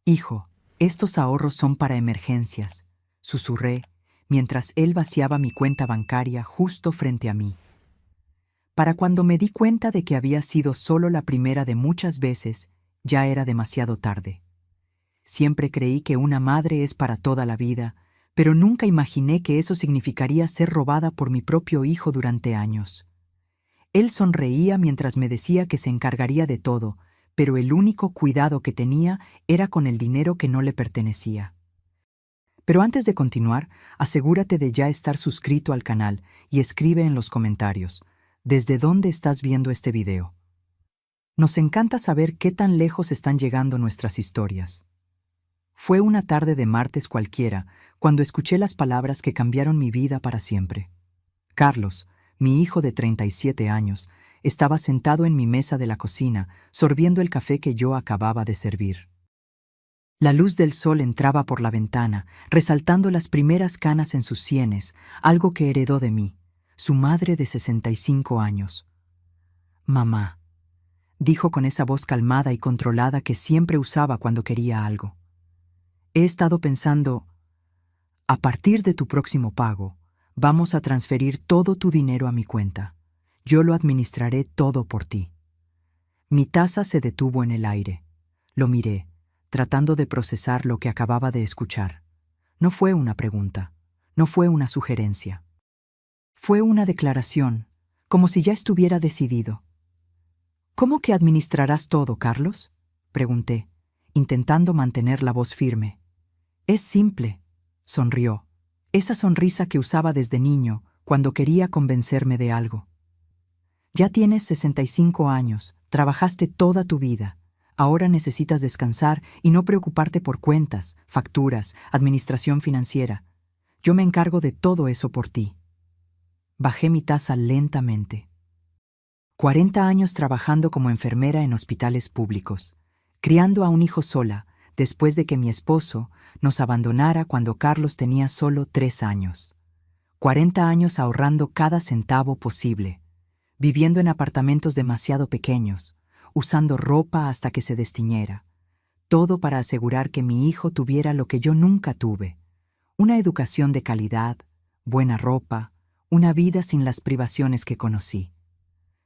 Hijo, estos ahorros son para emergencias, susurré, mientras él vaciaba mi cuenta bancaria justo frente a mí. Para cuando me di cuenta de que había sido solo la primera de muchas veces, ya era demasiado tarde. Siempre creí que una madre es para toda la vida, pero nunca imaginé que eso significaría ser robada por mi propio hijo durante años. Él sonreía mientras me decía que se encargaría de todo, pero el único cuidado que tenía era con el dinero que no le pertenecía. Pero antes de continuar, asegúrate de ya estar suscrito al canal y escribe en los comentarios, ¿desde dónde estás viendo este video? Nos encanta saber qué tan lejos están llegando nuestras historias. Fue una tarde de martes cualquiera cuando escuché las palabras que cambiaron mi vida para siempre. Carlos, mi hijo de 37 años, estaba sentado en mi mesa de la cocina, sorbiendo el café que yo acababa de servir. La luz del sol entraba por la ventana, resaltando las primeras canas en sus sienes, algo que heredó de mí, su madre de 65 años. «Mamá», dijo con esa voz calmada y controlada que siempre usaba cuando quería algo. «He estado pensando, a partir de tu próximo pago, vamos a transferir todo tu dinero a mi cuenta. Yo lo administraré todo por ti». Mi taza se detuvo en el aire. Lo miré, tratando de procesar lo que acababa de escuchar. No fue una pregunta, no fue una sugerencia. Fue una declaración, como si ya estuviera decidido. «¿Cómo que administrarás todo, Carlos?», pregunté, intentando mantener la voz firme. «Es simple», sonrió, esa sonrisa que usaba desde niño cuando quería convencerme de algo. «Ya tienes 65 años, trabajaste toda tu vida. Ahora necesitas descansar y no preocuparte por cuentas, facturas, administración financiera. Yo me encargo de todo eso por ti». Bajé mi taza lentamente. 40 años trabajando como enfermera en hospitales públicos, criando a un hijo sola, después de que mi esposo nos abandonara cuando Carlos tenía solo 3 años. 40 años ahorrando cada centavo posible, viviendo en apartamentos demasiado pequeños, usando ropa hasta que se destiñera. Todo para asegurar que mi hijo tuviera lo que yo nunca tuve: una educación de calidad, buena ropa, una vida sin las privaciones que conocí.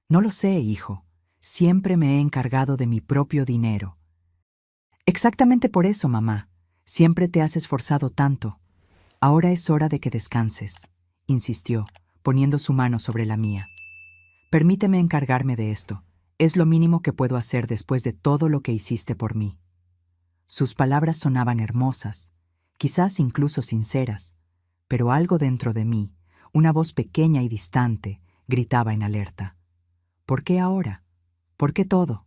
No lo sé, hijo. Siempre me he encargado de mi propio dinero. Exactamente por eso, mamá. Siempre te has esforzado tanto. Ahora es hora de que descanses, insistió, poniendo su mano sobre la mía. Permíteme encargarme de esto. Es lo mínimo que puedo hacer después de todo lo que hiciste por mí. Sus palabras sonaban hermosas, quizás incluso sinceras, pero algo dentro de mí, una voz pequeña y distante, gritaba en alerta. ¿Por qué ahora? ¿Por qué todo?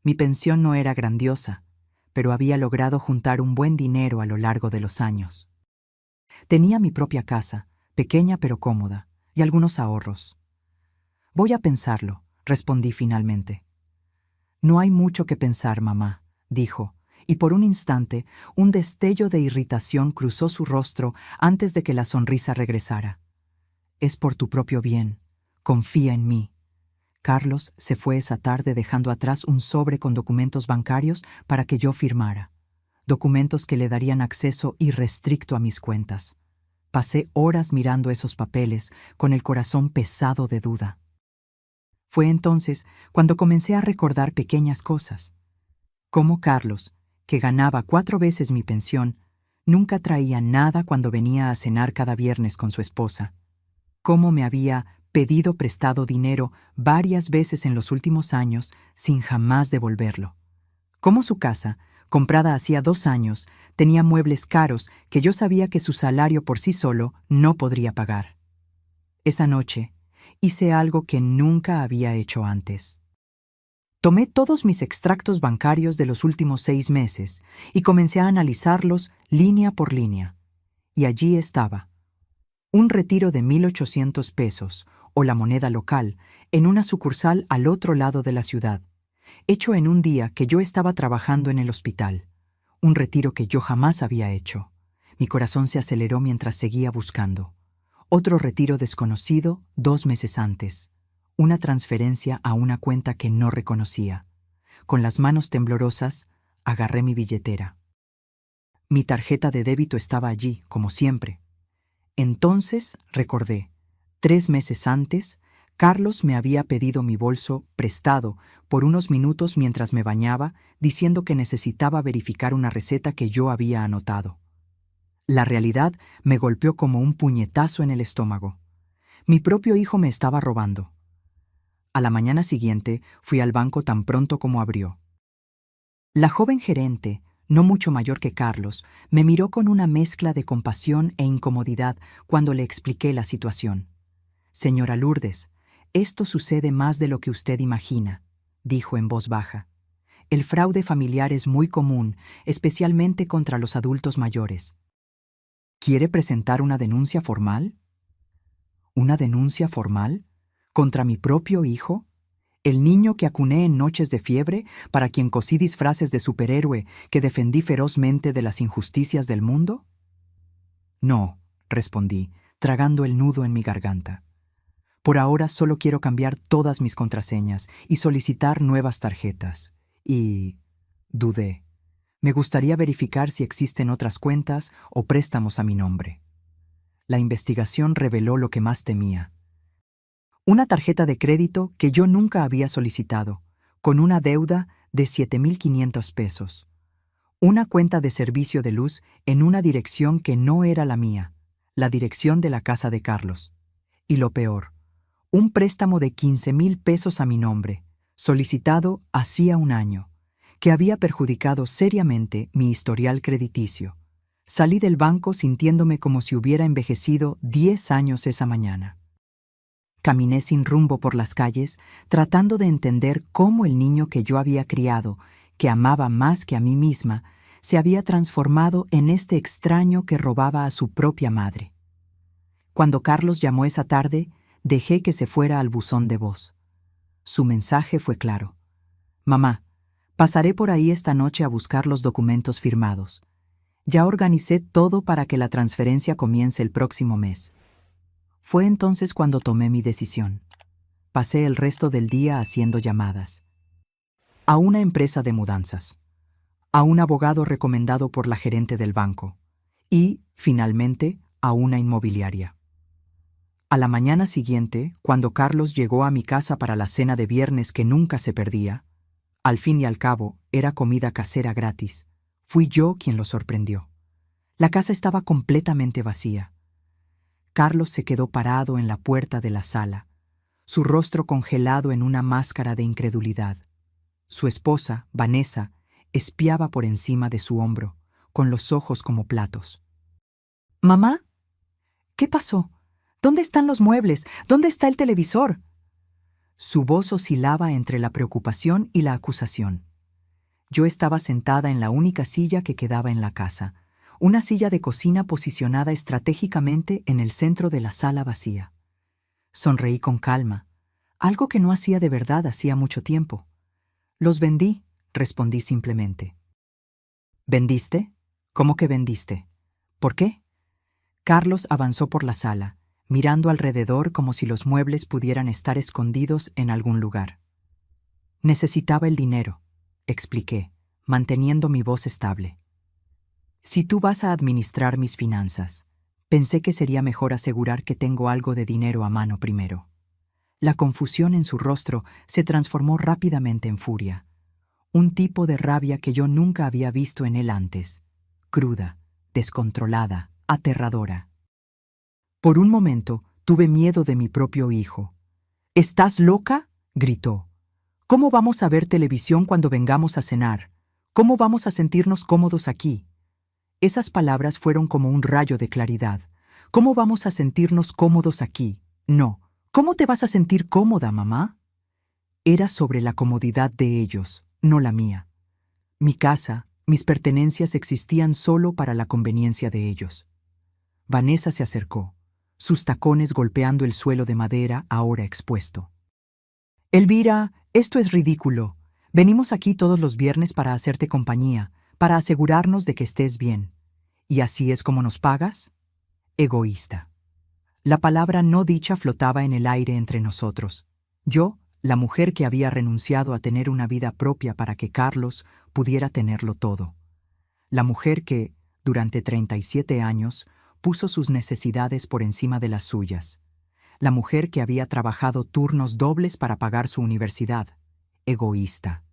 Mi pensión no era grandiosa, pero había logrado juntar un buen dinero a lo largo de los años. Tenía mi propia casa, pequeña pero cómoda, y algunos ahorros. «Voy a pensarlo», respondí finalmente. «No hay mucho que pensar, mamá», dijo, y por un instante un destello de irritación cruzó su rostro antes de que la sonrisa regresara. «Es por tu propio bien. Confía en mí». Carlos se fue esa tarde dejando atrás un sobre con documentos bancarios para que yo firmara. Documentos que le darían acceso irrestricto a mis cuentas. Pasé horas mirando esos papeles, con el corazón pesado de duda. Fue entonces cuando comencé a recordar pequeñas cosas. Cómo Carlos, que ganaba 4 veces mi pensión, nunca traía nada cuando venía a cenar cada viernes con su esposa. Cómo me había pedido prestado dinero varias veces en los últimos años sin jamás devolverlo. Cómo su casa, comprada hacía 2 años, tenía muebles caros que yo sabía que su salario por sí solo no podría pagar. Esa noche hice algo que nunca había hecho antes. Tomé todos mis extractos bancarios de los últimos 6 meses y comencé a analizarlos línea por línea. Y allí estaba. Un retiro de 1,800 pesos, o la moneda local, en una sucursal al otro lado de la ciudad, hecho en un día que yo estaba trabajando en el hospital. Un retiro que yo jamás había hecho. Mi corazón se aceleró mientras seguía buscando. Otro retiro desconocido 2 meses antes. Una transferencia a una cuenta que no reconocía. Con las manos temblorosas, agarré mi billetera. Mi tarjeta de débito estaba allí, como siempre. Entonces recordé, 3 meses antes, Carlos me había pedido mi bolso prestado por unos minutos mientras me bañaba, diciendo que necesitaba verificar una receta que yo había anotado. La realidad me golpeó como un puñetazo en el estómago. Mi propio hijo me estaba robando. A la mañana siguiente fui al banco tan pronto como abrió. La joven gerente, no mucho mayor que Carlos, me miró con una mezcla de compasión e incomodidad cuando le expliqué la situación. «Señora Lourdes, esto sucede más de lo que usted imagina», dijo en voz baja. «El fraude familiar es muy común, especialmente contra los adultos mayores». «¿Quiere presentar una denuncia formal?» ¿Una denuncia formal? ¿Contra mi propio hijo? ¿El niño que acuné en noches de fiebre, para quien cosí disfraces de superhéroe, que defendí ferozmente de las injusticias del mundo? No, respondí, tragando el nudo en mi garganta. Por ahora solo quiero cambiar todas mis contraseñas y solicitar nuevas tarjetas. Y... dudé. Me gustaría verificar si existen otras cuentas o préstamos a mi nombre. La investigación reveló lo que más temía. Una tarjeta de crédito que yo nunca había solicitado, con una deuda de 7,500 pesos. Una cuenta de servicio de luz en una dirección que no era la mía, la dirección de la casa de Carlos. Y lo peor, un préstamo de 15,000 pesos a mi nombre, solicitado hacía un año, que había perjudicado seriamente mi historial crediticio. Salí del banco sintiéndome como si hubiera envejecido 10 años esa mañana. Caminé sin rumbo por las calles, tratando de entender cómo el niño que yo había criado, que amaba más que a mí misma, se había transformado en este extraño que robaba a su propia madre. Cuando Carlos llamó esa tarde, dejé que se fuera al buzón de voz. Su mensaje fue claro. «Mamá, pasaré por ahí esta noche a buscar los documentos firmados. Ya organicé todo para que la transferencia comience el próximo mes». Fue entonces cuando tomé mi decisión. Pasé el resto del día haciendo llamadas. A una empresa de mudanzas, a un abogado recomendado por la gerente del banco y, finalmente, a una inmobiliaria. A la mañana siguiente, cuando Carlos llegó a mi casa para la cena de viernes que nunca se perdía, al fin y al cabo era comida casera gratis, fui yo quien lo sorprendió. La casa estaba completamente vacía. Carlos se quedó parado en la puerta de la sala, su rostro congelado en una máscara de incredulidad. Su esposa, Vanessa, espiaba por encima de su hombro, con los ojos como platos. «¿Mamá? ¿Qué pasó? ¿Dónde están los muebles? ¿Dónde está el televisor?» Su voz oscilaba entre la preocupación y la acusación. Yo estaba sentada en la única silla que quedaba en la casa, una silla de cocina posicionada estratégicamente en el centro de la sala vacía. Sonreí con calma, algo que no hacía de verdad hacía mucho tiempo. «Los vendí», respondí simplemente. «¿Vendiste? ¿Cómo que vendiste? ¿Por qué?» Carlos avanzó por la sala, mirando alrededor como si los muebles pudieran estar escondidos en algún lugar. «Necesitaba el dinero», expliqué, manteniendo mi voz estable. «Si tú vas a administrar mis finanzas, pensé que sería mejor asegurar que tengo algo de dinero a mano primero». La confusión en su rostro se transformó rápidamente en furia, un tipo de rabia que yo nunca había visto en él antes, cruda, descontrolada, aterradora. Por un momento tuve miedo de mi propio hijo. «¿Estás loca?», gritó. «¿Cómo vamos a ver televisión cuando vengamos a cenar? ¿Cómo vamos a sentirnos cómodos aquí?». Esas palabras fueron como un rayo de claridad. «¿Cómo vamos a sentirnos cómodos aquí? No. ¿Cómo te vas a sentir cómoda, mamá?». Era sobre la comodidad de ellos, no la mía. Mi casa, mis pertenencias existían solo para la conveniencia de ellos. Vanessa se acercó, sus tacones golpeando el suelo de madera ahora expuesto. «Elvira, esto es ridículo. Venimos aquí todos los viernes para hacerte compañía, para asegurarnos de que estés bien. ¿Y así es como nos pagas?». Egoísta. La palabra no dicha flotaba en el aire entre nosotros. Yo, la mujer que había renunciado a tener una vida propia para que Carlos pudiera tenerlo todo. La mujer que, durante 37 años, puso sus necesidades por encima de las suyas. La mujer que había trabajado turnos dobles para pagar su universidad. Egoísta.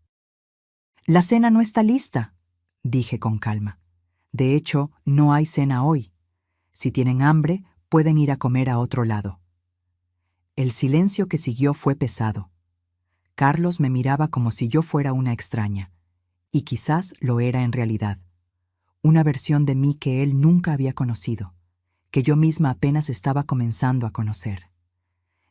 «La cena no está lista», dije con calma. «De hecho, no hay cena hoy. Si tienen hambre, pueden ir a comer a otro lado». El silencio que siguió fue pesado. Carlos me miraba como si yo fuera una extraña, y quizás lo era en realidad. Una versión de mí que él nunca había conocido, que yo misma apenas estaba comenzando a conocer.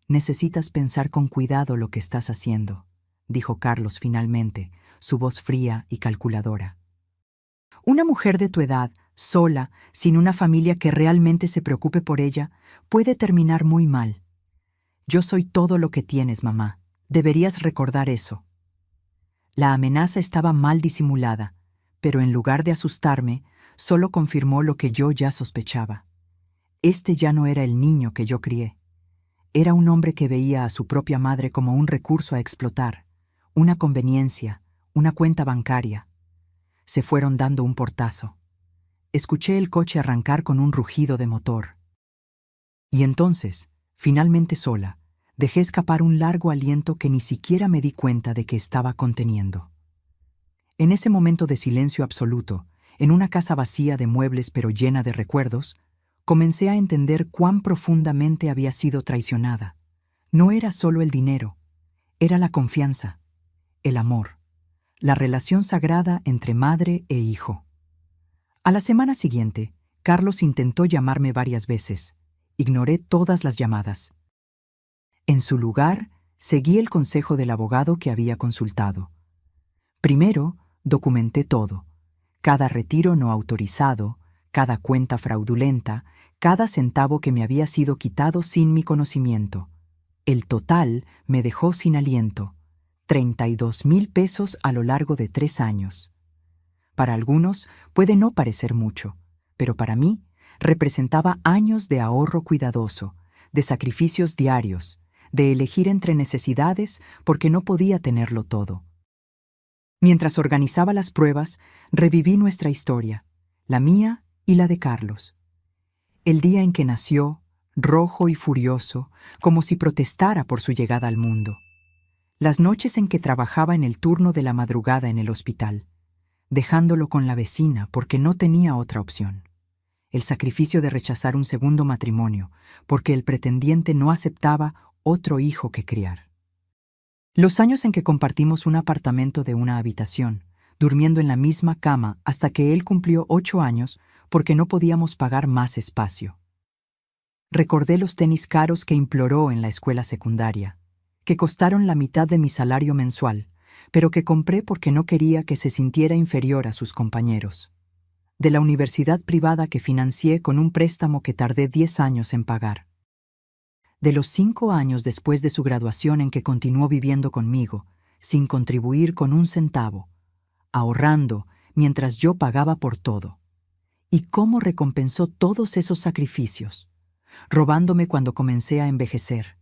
«Necesitas pensar con cuidado lo que estás haciendo», dijo Carlos finalmente, su voz fría y calculadora. «Una mujer de tu edad, sola, sin una familia que realmente se preocupe por ella, puede terminar muy mal. Yo soy todo lo que tienes, mamá. Deberías recordar eso». La amenaza estaba mal disimulada, pero en lugar de asustarme, solo confirmó lo que yo ya sospechaba. Este ya no era el niño que yo crié. Era un hombre que veía a su propia madre como un recurso a explotar, una conveniencia, una cuenta bancaria. Se fueron dando un portazo. Escuché el coche arrancar con un rugido de motor. Y entonces, finalmente sola, dejé escapar un largo aliento que ni siquiera me di cuenta de que estaba conteniendo. En ese momento de silencio absoluto, en una casa vacía de muebles pero llena de recuerdos, comencé a entender cuán profundamente había sido traicionada. No era solo el dinero, era la confianza, el amor, la relación sagrada entre madre e hijo. A la semana siguiente, Carlos intentó llamarme varias veces. Ignoré todas las llamadas. En su lugar, seguí el consejo del abogado que había consultado. Primero, documenté todo: cada retiro no autorizado, cada cuenta fraudulenta, cada centavo que me había sido quitado sin mi conocimiento. El total me dejó sin aliento: 32,000 pesos a lo largo de 3 años. Para algunos puede no parecer mucho, pero para mí representaba años de ahorro cuidadoso, de sacrificios diarios, de elegir entre necesidades porque no podía tenerlo todo. Mientras organizaba las pruebas, reviví nuestra historia, la mía y la de Carlos. El día en que nació, rojo y furioso, como si protestara por su llegada al mundo. Las noches en que trabajaba en el turno de la madrugada en el hospital, dejándolo con la vecina porque no tenía otra opción. El sacrificio de rechazar un segundo matrimonio porque el pretendiente no aceptaba otro hijo que criar. Los años en que compartimos un apartamento de una habitación, durmiendo en la misma cama hasta que él cumplió 8 años porque no podíamos pagar más espacio. Recordé los tenis caros que imploró en la escuela secundaria, que costaron la mitad de mi salario mensual, pero que compré porque no quería que se sintiera inferior a sus compañeros. De la universidad privada que financié con un préstamo que tardé 10 años en pagar. De los 5 años después de su graduación en que continuó viviendo conmigo, sin contribuir con un centavo, ahorrando mientras yo pagaba por todo. ¿Y cómo recompensó todos esos sacrificios? Robándome cuando comencé a envejecer,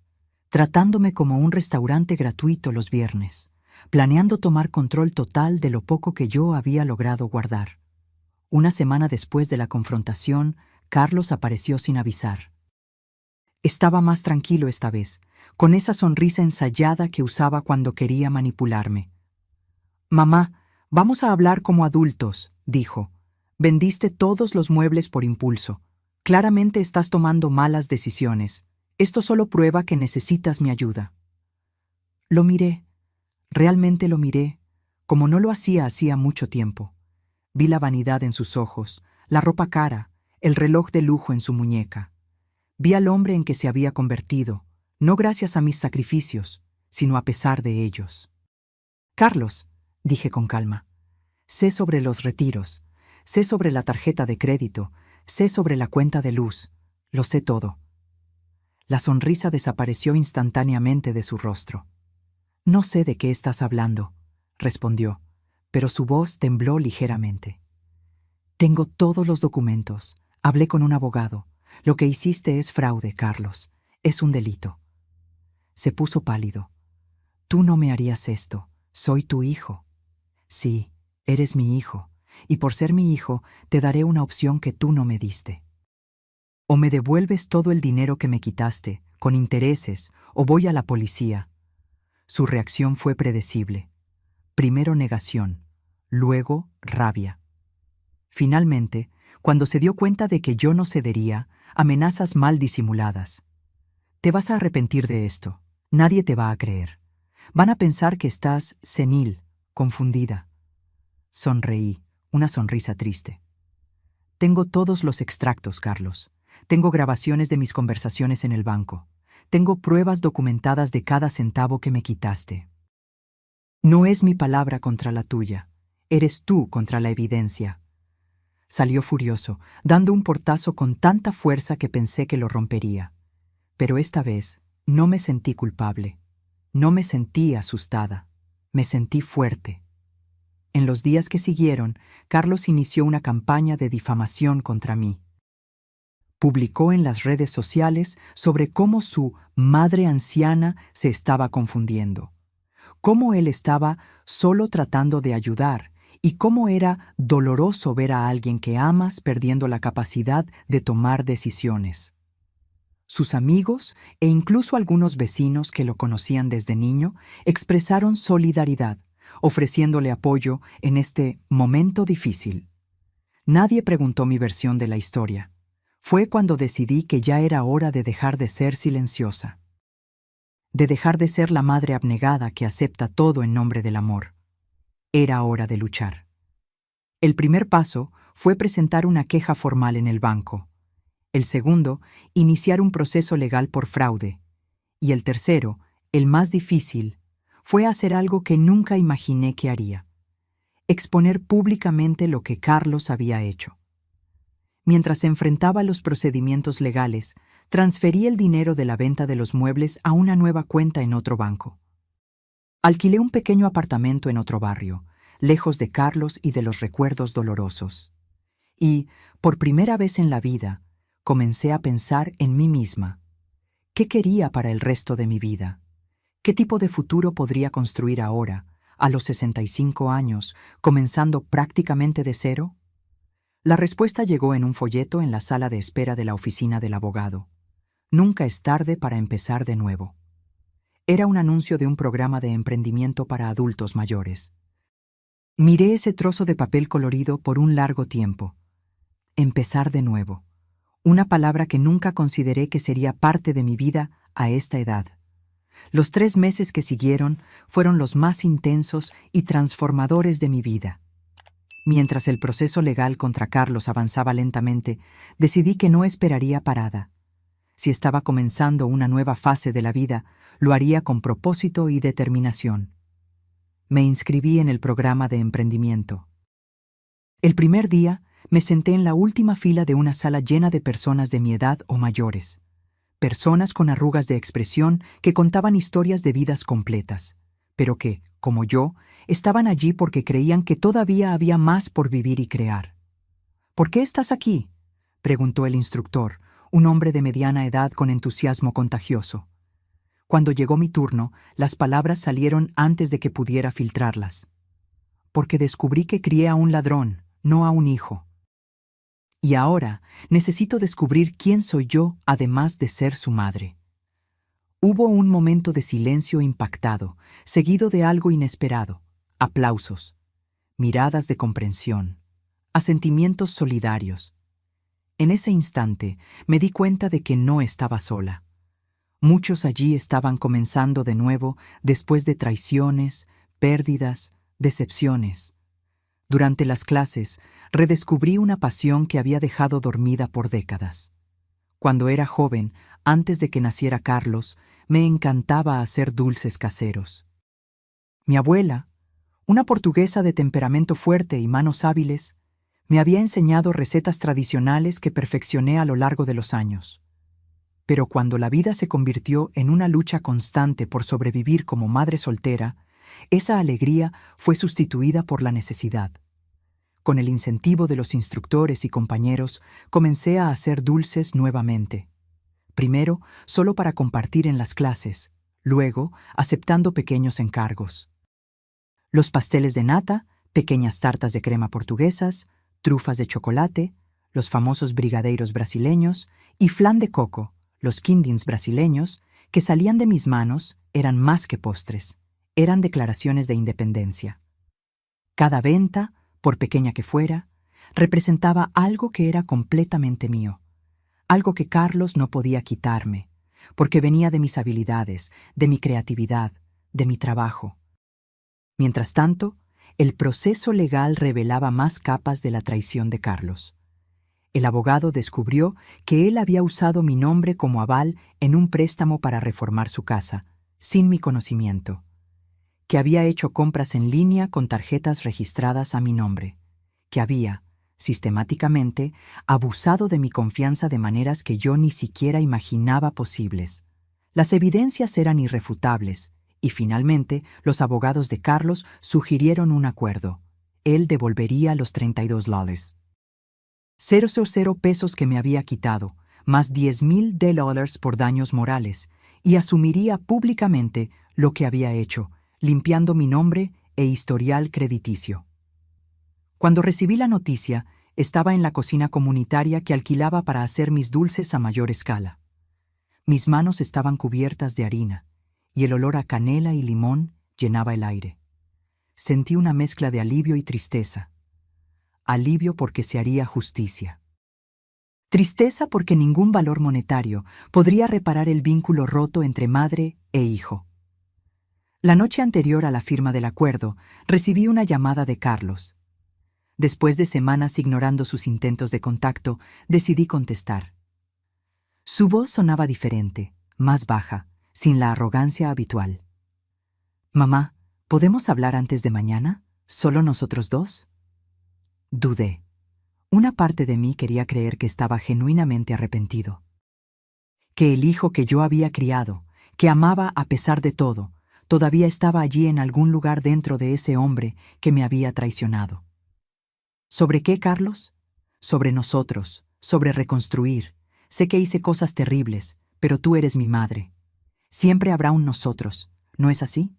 tratándome como un restaurante gratuito los viernes, planeando tomar control total de lo poco que yo había logrado guardar. Una semana después de la confrontación, Carlos apareció sin avisar. Estaba más tranquilo esta vez, con esa sonrisa ensayada que usaba cuando quería manipularme. «Mamá, vamos a hablar como adultos», dijo. «Vendiste todos los muebles por impulso. Claramente estás tomando malas decisiones. Esto solo prueba que necesitas mi ayuda». Lo miré, realmente lo miré, como no lo hacía mucho tiempo. Vi la vanidad en sus ojos, la ropa cara, el reloj de lujo en su muñeca. Vi al hombre en que se había convertido, no gracias a mis sacrificios, sino a pesar de ellos. «Carlos», dije con calma, «sé sobre los retiros, sé sobre la tarjeta de crédito, sé sobre la cuenta de luz, lo sé todo». La sonrisa desapareció instantáneamente de su rostro. «No sé de qué estás hablando», respondió, pero su voz tembló ligeramente. «Tengo todos los documentos. Hablé con un abogado. Lo que hiciste es fraude, Carlos. Es un delito». Se puso pálido. «Tú no me harías esto. Soy tu hijo». «Sí, eres mi hijo, y por ser mi hijo, te daré una opción que tú no me diste. O me devuelves todo el dinero que me quitaste, con intereses, o voy a la policía. Su reacción fue predecible. Primero negación, luego rabia. Finalmente, cuando se dio cuenta de que yo no cedería, amenazas mal disimuladas. Te vas a arrepentir de esto. Nadie te va a creer. Van a pensar que estás senil, confundida. Sonreí, una sonrisa triste. Tengo todos los extractos, Carlos. Tengo grabaciones de mis conversaciones en el banco. Tengo pruebas documentadas de cada centavo que me quitaste. No es mi palabra contra la tuya. Eres tú contra la evidencia. Salió furioso, dando un portazo con tanta fuerza que pensé que lo rompería. Pero esta vez no me sentí culpable. No me sentí asustada. Me sentí fuerte. En los días que siguieron, Carlos inició una campaña de difamación contra mí. Publicó en las redes sociales sobre cómo su madre anciana se estaba confundiendo, cómo él estaba solo tratando de ayudar y cómo era doloroso ver a alguien que amas perdiendo la capacidad de tomar decisiones. Sus amigos e incluso algunos vecinos que lo conocían desde niño expresaron solidaridad, ofreciéndole apoyo en este momento difícil. Nadie preguntó mi versión de la historia. Fue cuando decidí que ya era hora de dejar de ser silenciosa, de dejar de ser la madre abnegada que acepta todo en nombre del amor. Era hora de luchar. El primer paso fue presentar una queja formal en el banco. El segundo, iniciar un proceso legal por fraude. Y el tercero, el más difícil, fue hacer algo que nunca imaginé que haría: exponer públicamente lo que Carlos había hecho. Mientras se enfrentaba a los procedimientos legales, transferí el dinero de la venta de los muebles a una nueva cuenta en otro banco. Alquilé un pequeño apartamento en otro barrio, lejos de Carlos y de los recuerdos dolorosos. Y, por primera vez en la vida, comencé a pensar en mí misma. ¿Qué quería para el resto de mi vida? ¿Qué tipo de futuro podría construir ahora, a los 65 años, comenzando prácticamente de cero? La respuesta llegó en un folleto en la sala de espera de la oficina del abogado. Nunca es tarde para empezar de nuevo. Era un anuncio de un programa de emprendimiento para adultos mayores. Miré ese trozo de papel colorido por un largo tiempo. Empezar de nuevo. Una palabra que nunca consideré que sería parte de mi vida a esta edad. Los 3 meses que siguieron fueron los más intensos y transformadores de mi vida. Mientras el proceso legal contra Carlos avanzaba lentamente, decidí que no esperaría parada. Si estaba comenzando una nueva fase de la vida, lo haría con propósito y determinación. Me inscribí en el programa de emprendimiento. El primer día, me senté en la última fila de una sala llena de personas de mi edad o mayores. Personas con arrugas de expresión que contaban historias de vidas completas, pero que, como yo, estaban allí porque creían que todavía había más por vivir y crear. ¿Por qué estás aquí?, preguntó el instructor, un hombre de mediana edad con entusiasmo contagioso. Cuando llegó mi turno, las palabras salieron antes de que pudiera filtrarlas. Porque descubrí que crié a un ladrón, no a un hijo. Y ahora necesito descubrir quién soy yo, además de ser su madre. Hubo un momento de silencio impactado, seguido de algo inesperado: aplausos, miradas de comprensión, asentimientos solidarios. En ese instante me di cuenta de que no estaba sola. Muchos allí estaban comenzando de nuevo después de traiciones, pérdidas, decepciones. Durante las clases, redescubrí una pasión que había dejado dormida por décadas. Cuando era joven, antes de que naciera Carlos, me encantaba hacer dulces caseros. Mi abuela, una portuguesa de temperamento fuerte y manos hábiles, me había enseñado recetas tradicionales que perfeccioné a lo largo de los años. Pero cuando la vida se convirtió en una lucha constante por sobrevivir como madre soltera, esa alegría fue sustituida por la necesidad. Con el incentivo de los instructores y compañeros, comencé a hacer dulces nuevamente. Primero, solo para compartir en las clases, luego, aceptando pequeños encargos. Los pasteles de nata, pequeñas tartas de crema portuguesas, trufas de chocolate, los famosos brigadeiros brasileños y flan de coco, los quindins brasileños, que salían de mis manos, eran más que postres, eran declaraciones de independencia. Cada venta, por pequeña que fuera, representaba algo que era completamente mío, algo que Carlos no podía quitarme, porque venía de mis habilidades, de mi creatividad, de mi trabajo. Mientras tanto, el proceso legal revelaba más capas de la traición de Carlos. El abogado descubrió que él había usado mi nombre como aval en un préstamo para reformar su casa, sin mi conocimiento, que había hecho compras en línea con tarjetas registradas a mi nombre, que había, sistemáticamente, abusado de mi confianza de maneras que yo ni siquiera imaginaba posibles. Las evidencias eran irrefutables, y finalmente los abogados de Carlos sugirieron un acuerdo. Él devolvería los $32. 000 pesos que me había quitado, más $10,000 por daños morales, y asumiría públicamente lo que había hecho, limpiando mi nombre e historial crediticio. Cuando recibí la noticia, estaba en la cocina comunitaria que alquilaba para hacer mis dulces a mayor escala. Mis manos estaban cubiertas de harina, y el olor a canela y limón llenaba el aire. Sentí una mezcla de alivio y tristeza. Alivio porque se haría justicia. Tristeza porque ningún valor monetario podría reparar el vínculo roto entre madre e hijo. La noche anterior a la firma del acuerdo, recibí una llamada de Carlos. Después de semanas ignorando sus intentos de contacto, decidí contestar. Su voz sonaba diferente, más baja, sin la arrogancia habitual. «Mamá, ¿podemos hablar antes de mañana? ¿Solo nosotros dos?» Dudé. Una parte de mí quería creer que estaba genuinamente arrepentido. Que el hijo que yo había criado, que amaba a pesar de todo, todavía estaba allí en algún lugar dentro de ese hombre que me había traicionado. ¿Sobre qué, Carlos? Sobre nosotros, sobre reconstruir. Sé que hice cosas terribles, pero tú eres mi madre. Siempre habrá un nosotros, ¿no es así?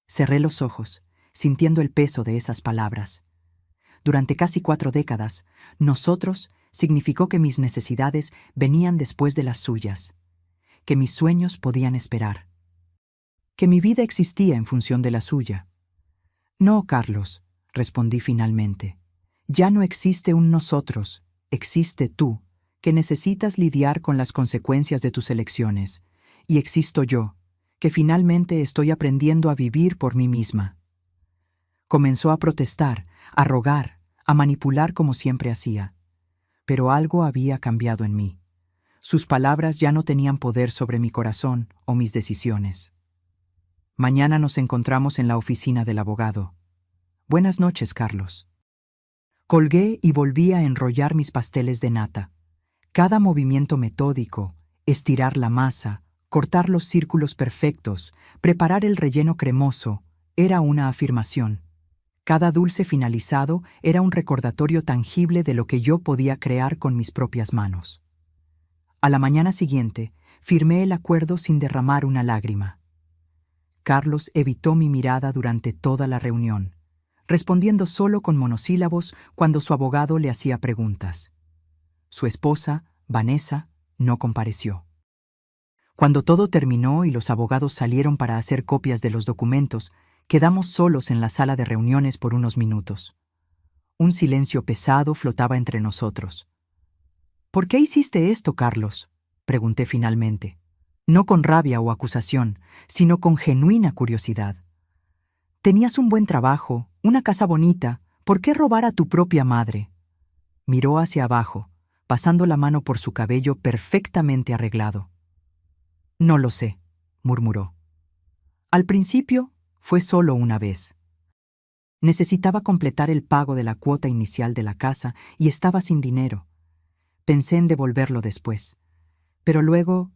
Cerré los ojos, sintiendo el peso de esas palabras. Durante casi 4 décadas, nosotros significó que mis necesidades venían después de las suyas, que mis sueños podían esperar, que mi vida existía en función de la suya. No, Carlos, respondí finalmente. Ya no existe un nosotros, existe tú, que necesitas lidiar con las consecuencias de tus elecciones, y existo yo, que finalmente estoy aprendiendo a vivir por mí misma. Comenzó a protestar, a rogar, a manipular como siempre hacía. Pero algo había cambiado en mí. Sus palabras ya no tenían poder sobre mi corazón o mis decisiones. Mañana nos encontramos en la oficina del abogado. Buenas noches, Carlos. Colgué y volví a enrollar mis pasteles de nata. Cada movimiento metódico, estirar la masa, cortar los círculos perfectos, preparar el relleno cremoso, era una afirmación. Cada dulce finalizado era un recordatorio tangible de lo que yo podía crear con mis propias manos. A la mañana siguiente, firmé el acuerdo sin derramar una lágrima. Carlos evitó mi mirada durante toda la reunión, respondiendo solo con monosílabos cuando su abogado le hacía preguntas. Su esposa, Vanessa, no compareció. Cuando todo terminó y los abogados salieron para hacer copias de los documentos, quedamos solos en la sala de reuniones por unos minutos. Un silencio pesado flotaba entre nosotros. ¿Por qué hiciste esto, Carlos?, pregunté finalmente, no con rabia o acusación, sino con genuina curiosidad. Tenías un buen trabajo, una casa bonita, ¿por qué robar a tu propia madre? Miró hacia abajo, pasando la mano por su cabello perfectamente arreglado. No lo sé, murmuró. Al principio, fue solo una vez. Necesitaba completar el pago de la cuota inicial de la casa y estaba sin dinero. Pensé en devolverlo después. Pero luego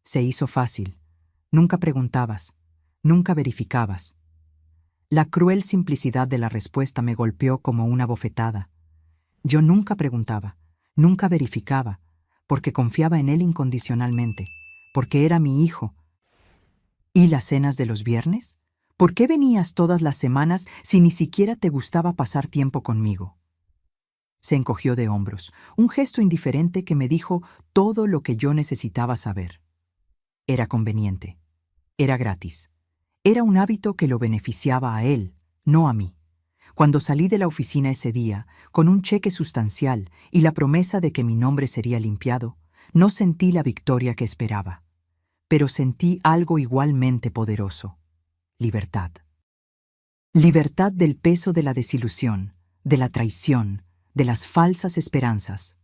se hizo fácil. Nunca preguntabas, nunca verificabas. La cruel simplicidad de la respuesta me golpeó como una bofetada. Yo nunca preguntaba, nunca verificaba, porque confiaba en él incondicionalmente, porque era mi hijo. ¿Y las cenas de los viernes? ¿Por qué venías todas las semanas si ni siquiera te gustaba pasar tiempo conmigo? Se encogió de hombros, un gesto indiferente que me dijo todo lo que yo necesitaba saber. Era conveniente. Era gratis. Era un hábito que lo beneficiaba a él, no a mí. Cuando salí de la oficina ese día, con un cheque sustancial y la promesa de que mi nombre sería limpiado, no sentí la victoria que esperaba. Pero sentí algo igualmente poderoso: libertad. Libertad del peso de la desilusión, de la traición, de las falsas esperanzas.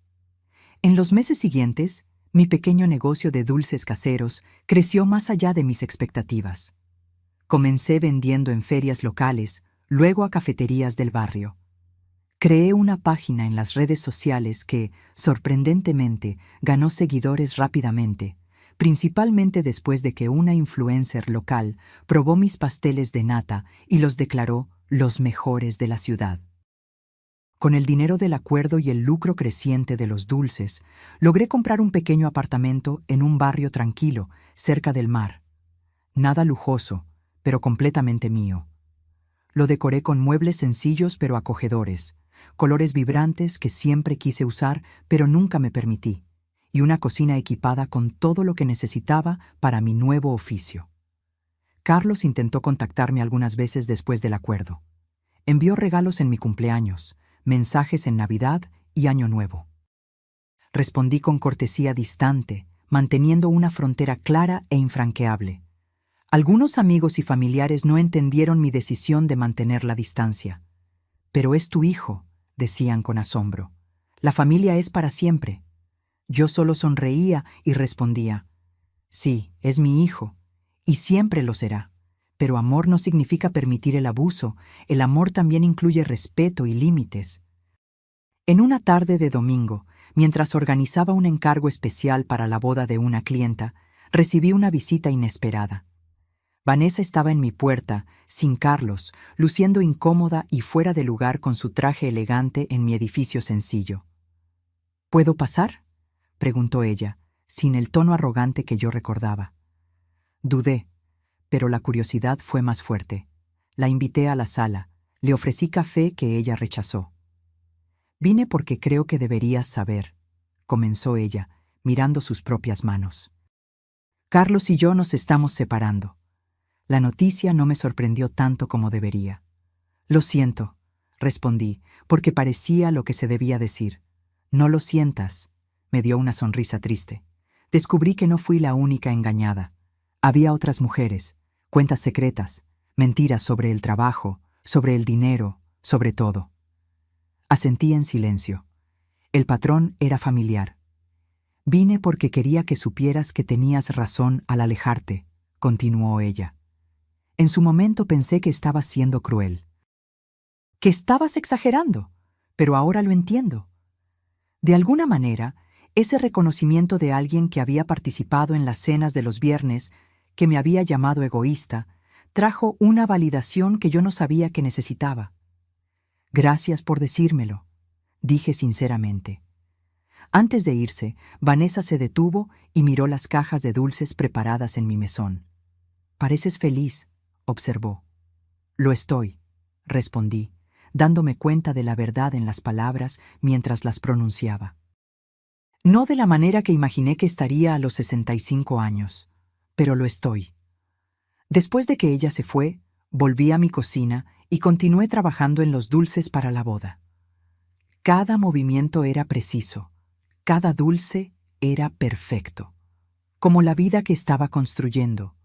En los meses siguientes, mi pequeño negocio de dulces caseros creció más allá de mis expectativas. Comencé vendiendo en ferias locales, luego a cafeterías del barrio. Creé una página en las redes sociales que, sorprendentemente, ganó seguidores rápidamente, principalmente después de que una influencer local probó mis pasteles de nata y los declaró los mejores de la ciudad. Con el dinero del acuerdo y el lucro creciente de los dulces, logré comprar un pequeño apartamento en un barrio tranquilo, cerca del mar. Nada lujoso, pero completamente mío. Lo decoré con muebles sencillos pero acogedores, colores vibrantes que siempre quise usar pero nunca me permití, y una cocina equipada con todo lo que necesitaba para mi nuevo oficio. Carlos intentó contactarme algunas veces después del acuerdo. Envió regalos en mi cumpleaños, mensajes en Navidad y Año Nuevo. Respondí con cortesía distante, manteniendo una frontera clara e infranqueable. Algunos amigos y familiares no entendieron mi decisión de mantener la distancia. «Pero es tu hijo», decían con asombro. «La familia es para siempre». Yo solo sonreía y respondía: «Sí, es mi hijo, y siempre lo será. Pero amor no significa permitir el abuso, el amor también incluye respeto y límites». En una tarde de domingo, mientras organizaba un encargo especial para la boda de una clienta, recibí una visita inesperada. Vanessa estaba en mi puerta, sin Carlos, luciendo incómoda y fuera de lugar con su traje elegante en mi edificio sencillo. «¿Puedo pasar?», preguntó ella, sin el tono arrogante que yo recordaba. Dudé, pero la curiosidad fue más fuerte. La invité a la sala, le ofrecí café que ella rechazó. «Vine porque creo que deberías saber», comenzó ella, mirando sus propias manos. «Carlos y yo nos estamos separando». La noticia no me sorprendió tanto como debería. «Lo siento», respondí, porque parecía lo que se debía decir. «No lo sientas», me dio una sonrisa triste. Descubrí que no fui la única engañada. Había otras mujeres, cuentas secretas, mentiras sobre el trabajo, sobre el dinero, sobre todo. Asentí en silencio. El patrón era familiar. «Vine porque quería que supieras que tenías razón al alejarte», continuó ella. En su momento pensé que estabas siendo cruel. Que estabas exagerando, pero ahora lo entiendo. De alguna manera, ese reconocimiento de alguien que había participado en las cenas de los viernes, que me había llamado egoísta, trajo una validación que yo no sabía que necesitaba. «Gracias por decírmelo», dije sinceramente. Antes de irse, Vanessa se detuvo y miró las cajas de dulces preparadas en mi mesón. «Pareces feliz», observó. «Lo estoy», respondí, dándome cuenta de la verdad en las palabras mientras las pronunciaba. No de la manera que imaginé que estaría a los 65 años, pero lo estoy. Después de que ella se fue, volví a mi cocina y continué trabajando en los dulces para la boda. Cada movimiento era preciso, cada dulce era perfecto, como la vida que estaba construyendo.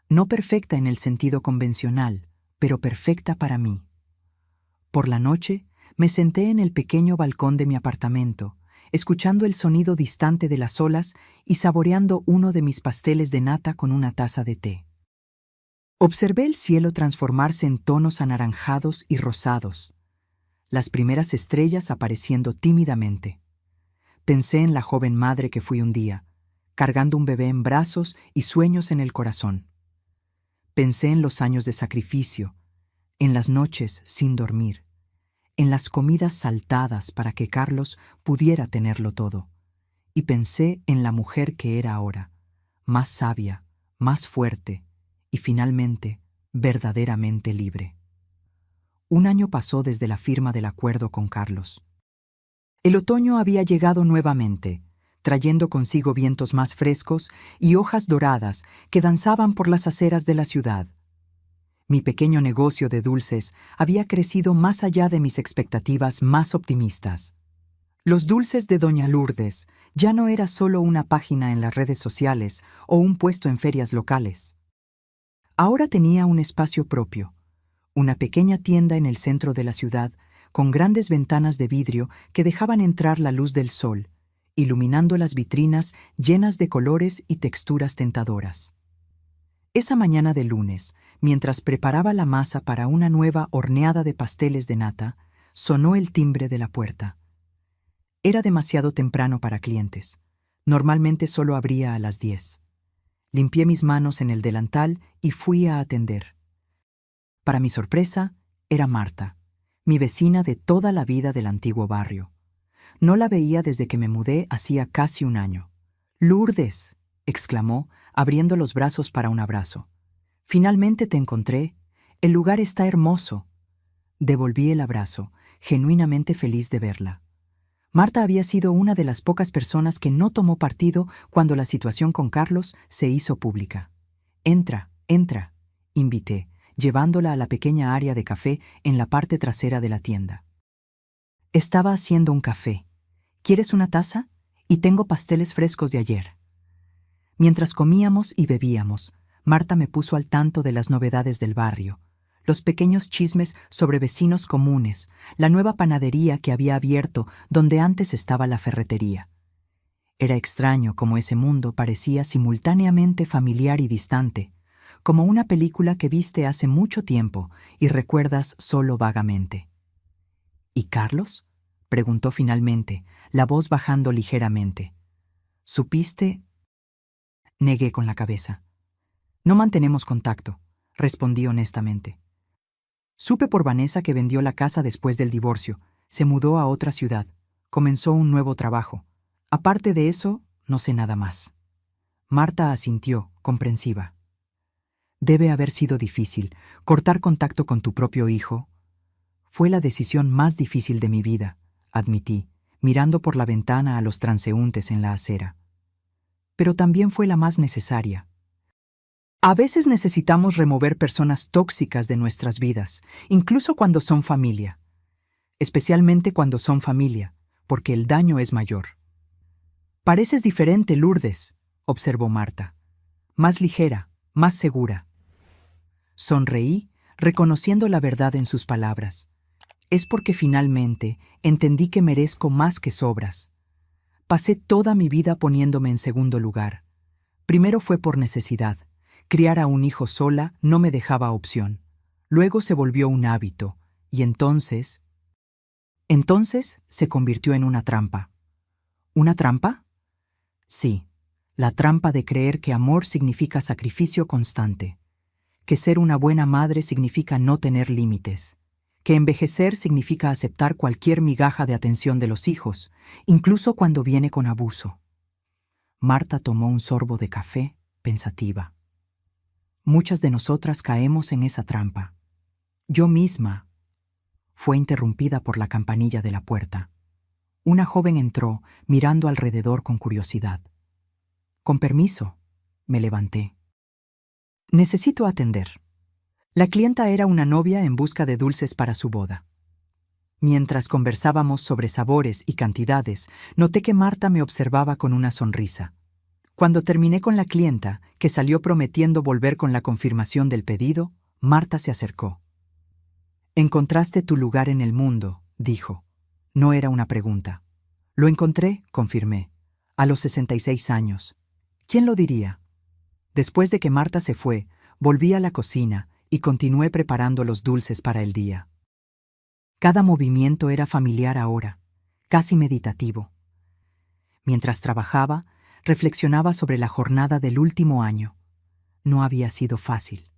No perfecta en el sentido convencional, pero perfecta para mí. Por la noche, me senté en el pequeño balcón de mi apartamento, escuchando el sonido distante de las olas y saboreando uno de mis pasteles de nata con una taza de té. Observé el cielo transformarse en tonos anaranjados y rosados, las primeras estrellas apareciendo tímidamente. Pensé en la joven madre que fui un día, cargando un bebé en brazos y sueños en el corazón. Pensé en los años de sacrificio, en las noches sin dormir, en las comidas saltadas para que Carlos pudiera tenerlo todo. Y pensé en la mujer que era ahora, más sabia, más fuerte y finalmente verdaderamente libre. Un año pasó desde la firma del acuerdo con Carlos. El otoño había llegado nuevamente, trayendo consigo vientos más frescos y hojas doradas que danzaban por las aceras de la ciudad. Mi pequeño negocio de dulces había crecido más allá de mis expectativas más optimistas. Los dulces de Doña Lourdes ya no era solo una página en las redes sociales o un puesto en ferias locales. Ahora tenía un espacio propio, una pequeña tienda en el centro de la ciudad, con grandes ventanas de vidrio que dejaban entrar la luz del sol, iluminando las vitrinas llenas de colores y texturas tentadoras. Esa mañana de lunes, mientras preparaba la masa para una nueva horneada de pasteles de nata, sonó el timbre de la puerta. Era demasiado temprano para clientes. Normalmente solo abría a las 10. Limpié mis manos en el delantal y fui a atender. Para mi sorpresa, era Marta, mi vecina de toda la vida del antiguo barrio. No la veía desde que me mudé hacía casi un año. «Lourdes», exclamó, abriendo los brazos para un abrazo. «Finalmente te encontré. El lugar está hermoso». Devolví el abrazo, genuinamente feliz de verla. Marta había sido una de las pocas personas que no tomó partido cuando la situación con Carlos se hizo pública. «Entra, entra», invité, llevándola a la pequeña área de café en la parte trasera de la tienda. Estaba haciendo un café. ¿Quieres una taza? Y tengo pasteles frescos de ayer. Mientras comíamos y bebíamos, Marta me puso al tanto de las novedades del barrio, los pequeños chismes sobre vecinos comunes, la nueva panadería que había abierto donde antes estaba la ferretería. Era extraño cómo ese mundo parecía simultáneamente familiar y distante, como una película que viste hace mucho tiempo y recuerdas solo vagamente. ¿Y Carlos?, preguntó finalmente, la voz bajando ligeramente. ¿Supiste? Negué con la cabeza. No mantenemos contacto, respondí honestamente. Supe por Vanessa que vendió la casa después del divorcio, se mudó a otra ciudad, comenzó un nuevo trabajo. Aparte de eso, no sé nada más. Marta asintió, comprensiva. Debe haber sido difícil, cortar contacto con tu propio hijo. Fue la decisión más difícil de mi vida, admití, mirando por la ventana a los transeúntes en la acera. Pero también fue la más necesaria. A veces necesitamos remover personas tóxicas de nuestras vidas, incluso cuando son familia. Especialmente cuando son familia, porque el daño es mayor. Pareces diferente, Lourdes, observó Marta. Más ligera, más segura. Sonreí, reconociendo la verdad en sus palabras. Es porque finalmente entendí que merezco más que sobras. Pasé toda mi vida poniéndome en segundo lugar. Primero fue por necesidad. Criar a un hijo sola no me dejaba opción. Luego se volvió un hábito, y entonces se convirtió en una trampa. ¿Una trampa? Sí, la trampa de creer que amor significa sacrificio constante, que ser una buena madre significa no tener límites, que envejecer significa aceptar cualquier migaja de atención de los hijos, incluso cuando viene con abuso. Marta tomó un sorbo de café, pensativa. Muchas de nosotras caemos en esa trampa. Yo misma. Fue interrumpida por la campanilla de la puerta. Una joven entró, mirando alrededor con curiosidad. Con permiso, me levanté. Necesito atender. La clienta era una novia en busca de dulces para su boda. Mientras conversábamos sobre sabores y cantidades, noté que Marta me observaba con una sonrisa. Cuando terminé con la clienta, que salió prometiendo volver con la confirmación del pedido, Marta se acercó. «Encontraste tu lugar en el mundo», dijo. No era una pregunta. «Lo encontré», confirmé, a los 66 años. ¿Quién lo diría? Después de que Marta se fue, volví a la cocina y continué preparando los dulces para el día. Cada movimiento era familiar ahora, casi meditativo. Mientras trabajaba, reflexionaba sobre la jornada del último año. No había sido fácil.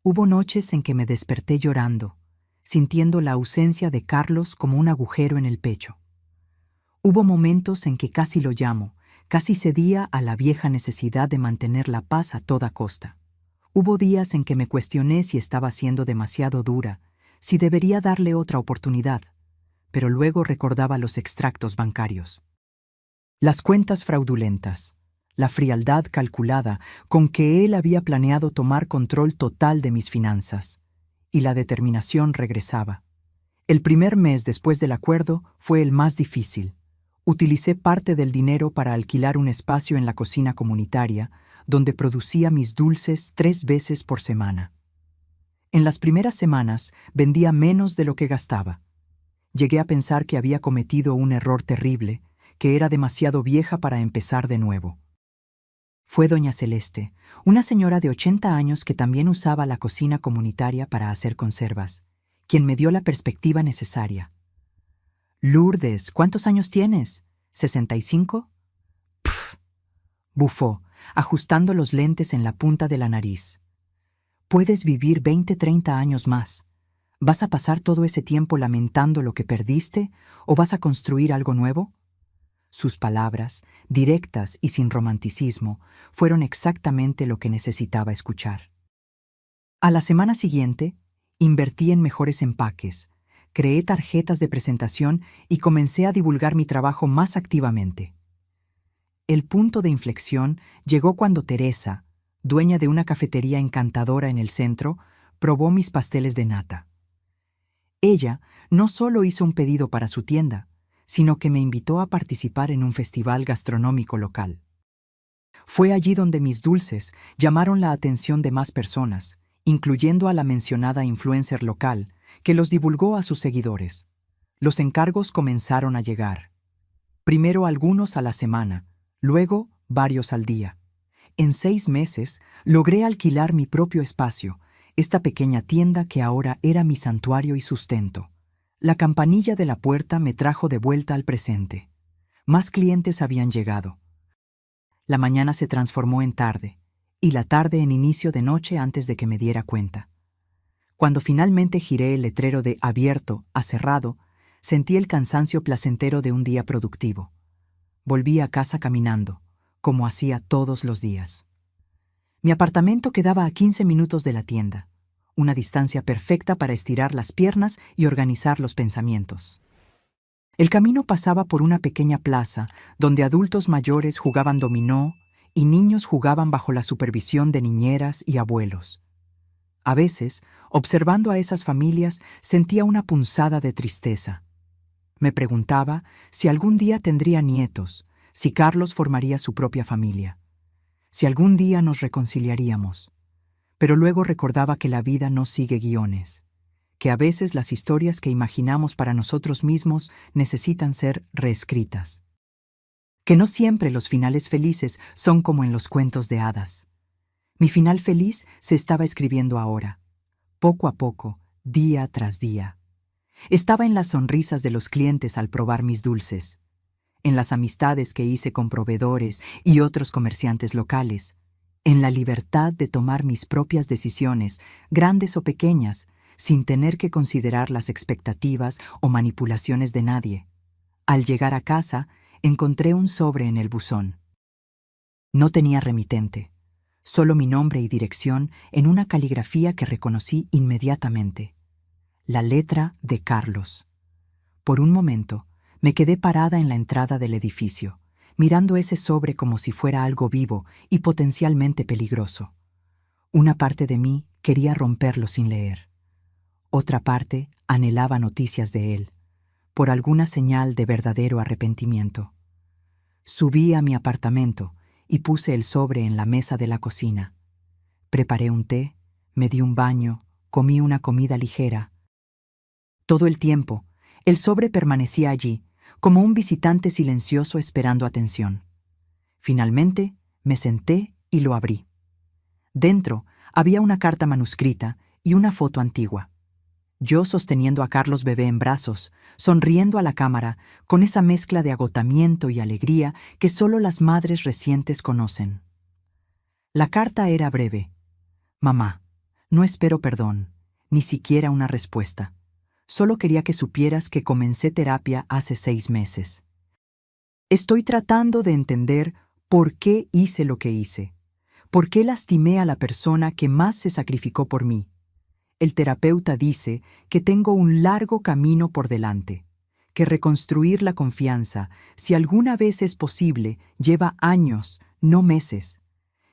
Hubo noches en que me desperté llorando, sintiendo la ausencia de Carlos como un agujero en el pecho. Hubo momentos en que casi lo llamo, casi cedía a la vieja necesidad de mantener la paz a toda costa. Hubo días en que me cuestioné si estaba siendo demasiado dura, si debería darle otra oportunidad, pero luego recordaba los extractos bancarios. Las cuentas fraudulentas, la frialdad calculada con que él había planeado tomar control total de mis finanzas, y la determinación regresaba. El primer mes después del acuerdo fue el más difícil. Utilicé parte del dinero para alquilar un espacio en la cocina comunitaria, donde producía mis dulces 3 veces por semana. En las primeras semanas vendía menos de lo que gastaba. Llegué a pensar que había cometido un error terrible, que era demasiado vieja para empezar de nuevo. Fue doña Celeste, una señora de 80 años que también usaba la cocina comunitaria para hacer conservas, quien me dio la perspectiva necesaria. «Lourdes, ¿cuántos años tienes? ¿65?» «Pff», bufó, ajustando los lentes en la punta de la nariz. «Puedes vivir 20-30 años más. ¿Vas a pasar todo ese tiempo lamentando lo que perdiste o vas a construir algo nuevo?» Sus palabras, directas y sin romanticismo, fueron exactamente lo que necesitaba escuchar. A la semana siguiente, invertí en mejores empaques, creé tarjetas de presentación y comencé a divulgar mi trabajo más activamente. El punto de inflexión llegó cuando Teresa, dueña de una cafetería encantadora en el centro, probó mis pasteles de nata. Ella no solo hizo un pedido para su tienda, sino que me invitó a participar en un festival gastronómico local. Fue allí donde mis dulces llamaron la atención de más personas, incluyendo a la mencionada influencer local, que los divulgó a sus seguidores. Los encargos comenzaron a llegar. Primero algunos a la semana, luego varios al día. En 6 meses logré alquilar mi propio espacio, esta pequeña tienda que ahora era mi santuario y sustento. La campanilla de la puerta me trajo de vuelta al presente. Más clientes habían llegado. La mañana se transformó en tarde, y la tarde en inicio de noche antes de que me diera cuenta. Cuando finalmente giré el letrero de abierto a cerrado, sentí el cansancio placentero de un día productivo. Volví a casa caminando, como hacía todos los días. Mi apartamento quedaba a 15 minutos de la tienda, una distancia perfecta para estirar las piernas y organizar los pensamientos. El camino pasaba por una pequeña plaza donde adultos mayores jugaban dominó y niños jugaban bajo la supervisión de niñeras y abuelos. A veces, observando a esas familias, sentía una punzada de tristeza. Me preguntaba si algún día tendría nietos, si Carlos formaría su propia familia, si algún día nos reconciliaríamos. Pero luego recordaba que la vida no sigue guiones, que a veces las historias que imaginamos para nosotros mismos necesitan ser reescritas, que no siempre los finales felices son como en los cuentos de hadas. Mi final feliz se estaba escribiendo ahora, poco a poco, día tras día. Estaba en las sonrisas de los clientes al probar mis dulces, en las amistades que hice con proveedores y otros comerciantes locales, en la libertad de tomar mis propias decisiones, grandes o pequeñas, sin tener que considerar las expectativas o manipulaciones de nadie. Al llegar a casa, encontré un sobre en el buzón. No tenía remitente, solo mi nombre y dirección en una caligrafía que reconocí inmediatamente. La letra de Carlos. Por un momento, me quedé parada en la entrada del edificio, mirando ese sobre como si fuera algo vivo y potencialmente peligroso. Una parte de mí quería romperlo sin leer. Otra parte anhelaba noticias de él, por alguna señal de verdadero arrepentimiento. Subí a mi apartamento y puse el sobre en la mesa de la cocina. Preparé un té, me di un baño, comí una comida ligera. Todo el tiempo, el sobre permanecía allí, como un visitante silencioso esperando atención. Finalmente, me senté y lo abrí. Dentro había una carta manuscrita y una foto antigua. Yo sosteniendo a Carlos bebé en brazos, sonriendo a la cámara, con esa mezcla de agotamiento y alegría que solo las madres recientes conocen. La carta era breve. Mamá, no espero perdón, ni siquiera una respuesta. Solo quería que supieras que comencé terapia hace 6 meses. Estoy tratando de entender por qué hice lo que hice, ¿Por qué lastimé a la persona que más se sacrificó por mí? El terapeuta dice que tengo un largo camino por delante, que reconstruir la confianza, si alguna vez es posible, lleva años, no meses,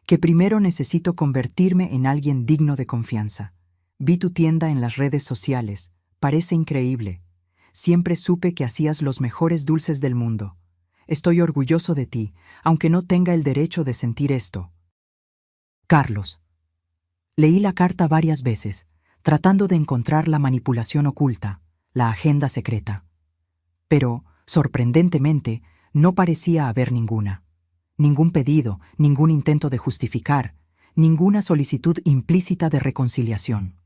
que primero necesito convertirme en alguien digno de confianza. Vi tu tienda en las redes sociales, parece increíble. Siempre supe que hacías los mejores dulces del mundo. Estoy orgulloso de ti, aunque no tenga el derecho de sentir esto. Carlos. Leí la carta varias veces, tratando de encontrar la manipulación oculta, la agenda secreta. Pero, sorprendentemente, no parecía haber ninguna. Ningún pedido, ningún intento de justificar, ninguna solicitud implícita de reconciliación.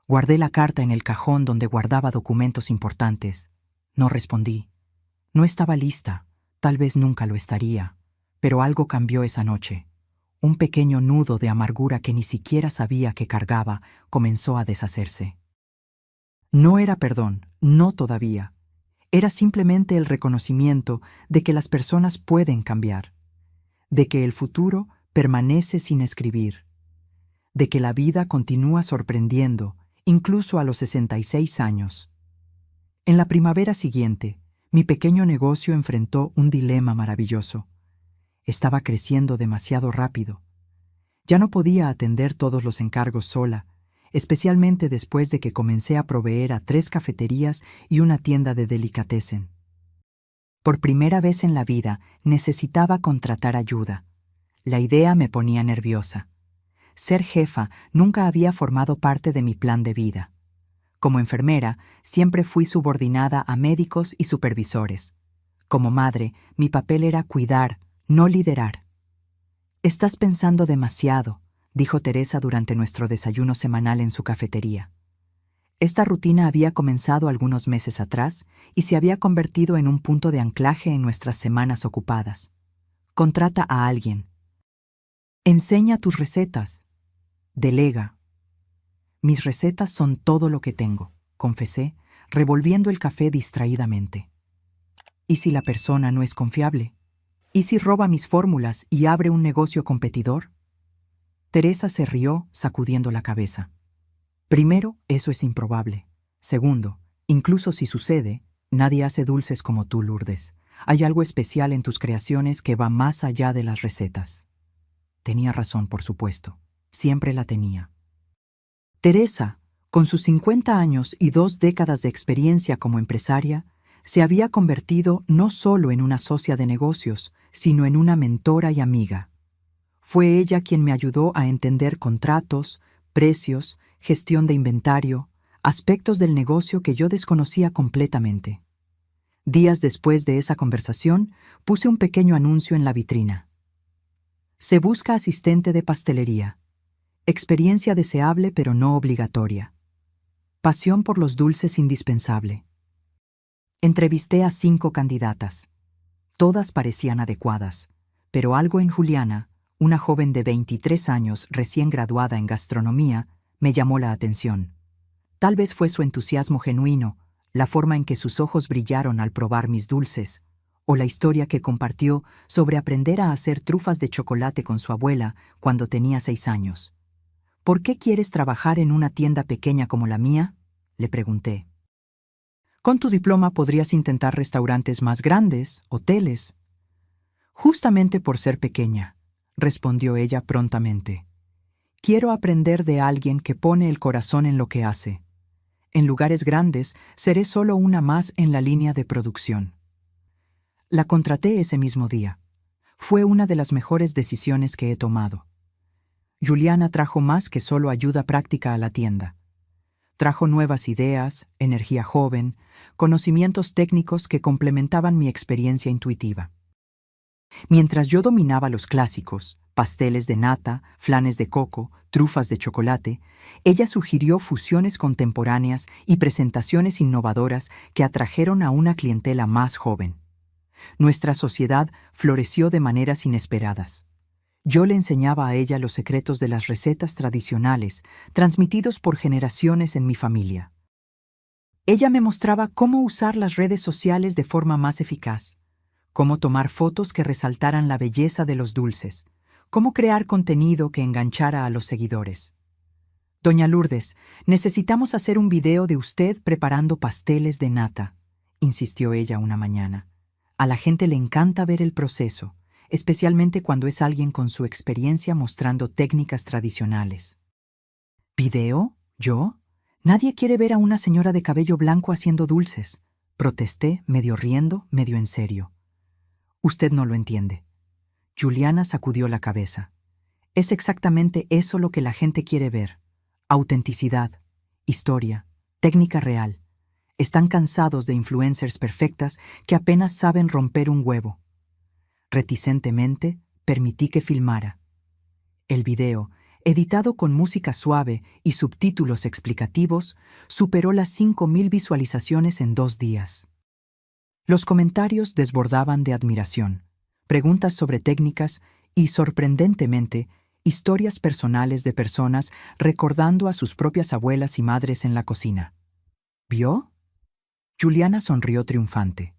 Guardé la carta en el cajón donde guardaba documentos importantes. No respondí. No estaba lista, tal vez nunca lo estaría, pero algo cambió esa noche. Un pequeño nudo de amargura que ni siquiera sabía que cargaba comenzó a deshacerse. No era perdón, no todavía. Era simplemente el reconocimiento de que las personas pueden cambiar, de que el futuro permanece sin escribir, de que la vida continúa sorprendiendo, incluso a los 66 años. En la primavera siguiente, mi pequeño negocio enfrentó un dilema maravilloso. Estaba creciendo demasiado rápido. Ya no podía atender todos los encargos sola, especialmente después de que comencé a proveer a 3 cafeterías y una tienda de delicatessen. Por primera vez en la vida necesitaba contratar ayuda. La idea me ponía nerviosa. Ser jefa nunca había formado parte de mi plan de vida. Como enfermera, siempre fui subordinada a médicos y supervisores. Como madre, mi papel era cuidar, no liderar. «Estás pensando demasiado», dijo Teresa durante nuestro desayuno semanal en su cafetería. Esta rutina había comenzado algunos meses atrás y se había convertido en un punto de anclaje en nuestras semanas ocupadas. Contrata a alguien. Enseña tus recetas. Delega. Mis recetas son todo lo que tengo, confesé, revolviendo el café distraídamente. ¿Y si la persona no es confiable? ¿Y si roba mis fórmulas y abre un negocio competidor? Teresa se rió, sacudiendo la cabeza. Primero, eso es improbable. Segundo, incluso si sucede, nadie hace dulces como tú, Lourdes. Hay algo especial en tus creaciones que va más allá de las recetas. Tenía razón, por supuesto. Siempre la tenía. Teresa, con sus 50 años y 2 décadas de experiencia como empresaria, se había convertido no solo en una socia de negocios, sino en una mentora y amiga. Fue ella quien me ayudó a entender contratos, precios, gestión de inventario, aspectos del negocio que yo desconocía completamente. Días después de esa conversación, puse un pequeño anuncio en la vitrina. Se busca asistente de pastelería. Experiencia deseable pero no obligatoria. Pasión por los dulces indispensable. Entrevisté a 5 candidatas. Todas parecían adecuadas, pero algo en Juliana, una joven de 23 años recién graduada en gastronomía, me llamó la atención. Tal vez fue su entusiasmo genuino, la forma en que sus ojos brillaron al probar mis dulces, o la historia que compartió sobre aprender a hacer trufas de chocolate con su abuela cuando tenía 6 años. ¿Por qué quieres trabajar en una tienda pequeña como la mía?, le pregunté. Con tu diploma podrías intentar restaurantes más grandes, hoteles. Justamente por ser pequeña, respondió ella prontamente. Quiero aprender de alguien que pone el corazón en lo que hace. En lugares grandes, seré solo una más en la línea de producción. La contraté ese mismo día. Fue una de las mejores decisiones que he tomado. Juliana trajo más que solo ayuda práctica a la tienda. Trajo nuevas ideas, energía joven, conocimientos técnicos que complementaban mi experiencia intuitiva. Mientras yo dominaba los clásicos, pasteles de nata, flanes de coco, trufas de chocolate, ella sugirió fusiones contemporáneas y presentaciones innovadoras que atrajeron a una clientela más joven. Nuestra sociedad floreció de maneras inesperadas. Yo le enseñaba a ella los secretos de las recetas tradicionales, transmitidos por generaciones en mi familia. Ella me mostraba cómo usar las redes sociales de forma más eficaz, cómo tomar fotos que resaltaran la belleza de los dulces, ¿Cómo crear contenido que enganchara a los seguidores? Doña Lourdes, necesitamos hacer un video de usted preparando pasteles de nata, insistió ella una mañana. A la gente le encanta ver el proceso, especialmente cuando es alguien con su experiencia mostrando técnicas tradicionales. ¿Video? ¿Yo? Nadie quiere ver a una señora de cabello blanco haciendo dulces, protesté, medio riendo, medio en serio. Usted no lo entiende. Juliana sacudió la cabeza. Es exactamente eso lo que la gente quiere ver. Autenticidad, historia, técnica real. Están cansados de influencers perfectas que apenas saben romper un huevo. Reticentemente, permití que filmara. El video, editado con música suave y subtítulos explicativos, superó las 5.000 visualizaciones en 2 días. Los comentarios desbordaban de admiración, preguntas sobre técnicas y, sorprendentemente, historias personales de personas recordando a sus propias abuelas y madres en la cocina. ¿Vio? Juliana sonrió triunfante.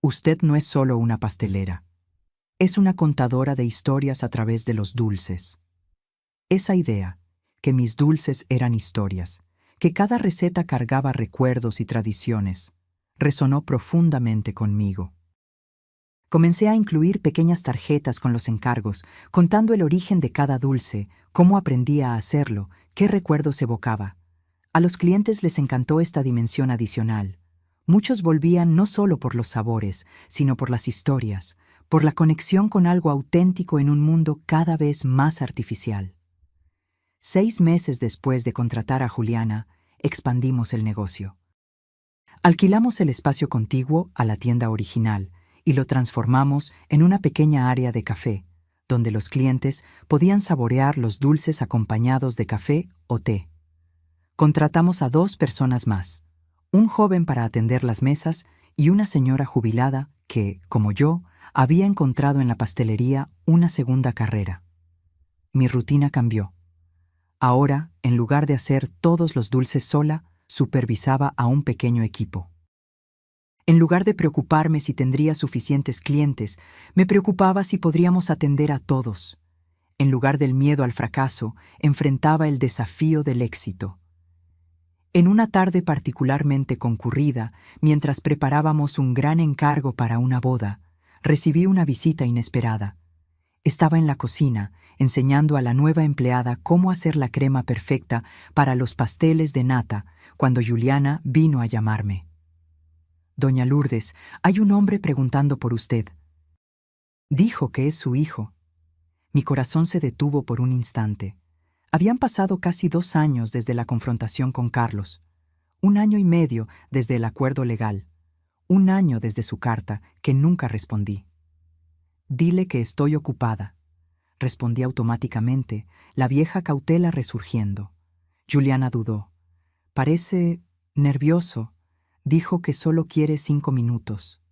Usted no es solo una pastelera. Es una contadora de historias a través de los dulces. Esa idea, que mis dulces eran historias, que cada receta cargaba recuerdos y tradiciones, resonó profundamente conmigo. Comencé a incluir pequeñas tarjetas con los encargos, contando el origen de cada dulce, cómo aprendía a hacerlo, qué recuerdos evocaba. A los clientes les encantó esta dimensión adicional. Muchos volvían no solo por los sabores, sino por las historias, por la conexión con algo auténtico en un mundo cada vez más artificial. 6 meses después de contratar a Juliana, expandimos el negocio. Alquilamos el espacio contiguo a la tienda original y lo transformamos en una pequeña área de café, donde los clientes podían saborear los dulces acompañados de café o té. Contratamos a 2 personas más, un joven para atender las mesas y una señora jubilada que, como yo, había encontrado en la pastelería una segunda carrera. Mi rutina cambió. Ahora, en lugar de hacer todos los dulces sola, supervisaba a un pequeño equipo. En lugar de preocuparme si tendría suficientes clientes, me preocupaba si podríamos atender a todos. En lugar del miedo al fracaso, enfrentaba el desafío del éxito. En una tarde particularmente concurrida, mientras preparábamos un gran encargo para una boda, recibí una visita inesperada. Estaba en la cocina, enseñando a la nueva empleada cómo hacer la crema perfecta para los pasteles de nata, cuando Juliana vino a llamarme. Doña Lourdes, hay un hombre preguntando por usted. Dijo que es su hijo. Mi corazón se detuvo por un instante. Habían pasado casi 2 años desde la confrontación con Carlos, 1 año y medio desde el acuerdo legal, 1 año desde su carta que nunca respondí. Dile que estoy ocupada. Respondí automáticamente, la vieja cautela resurgiendo. Juliana dudó. Parece nervioso. Dijo que solo quiere 5 minutos.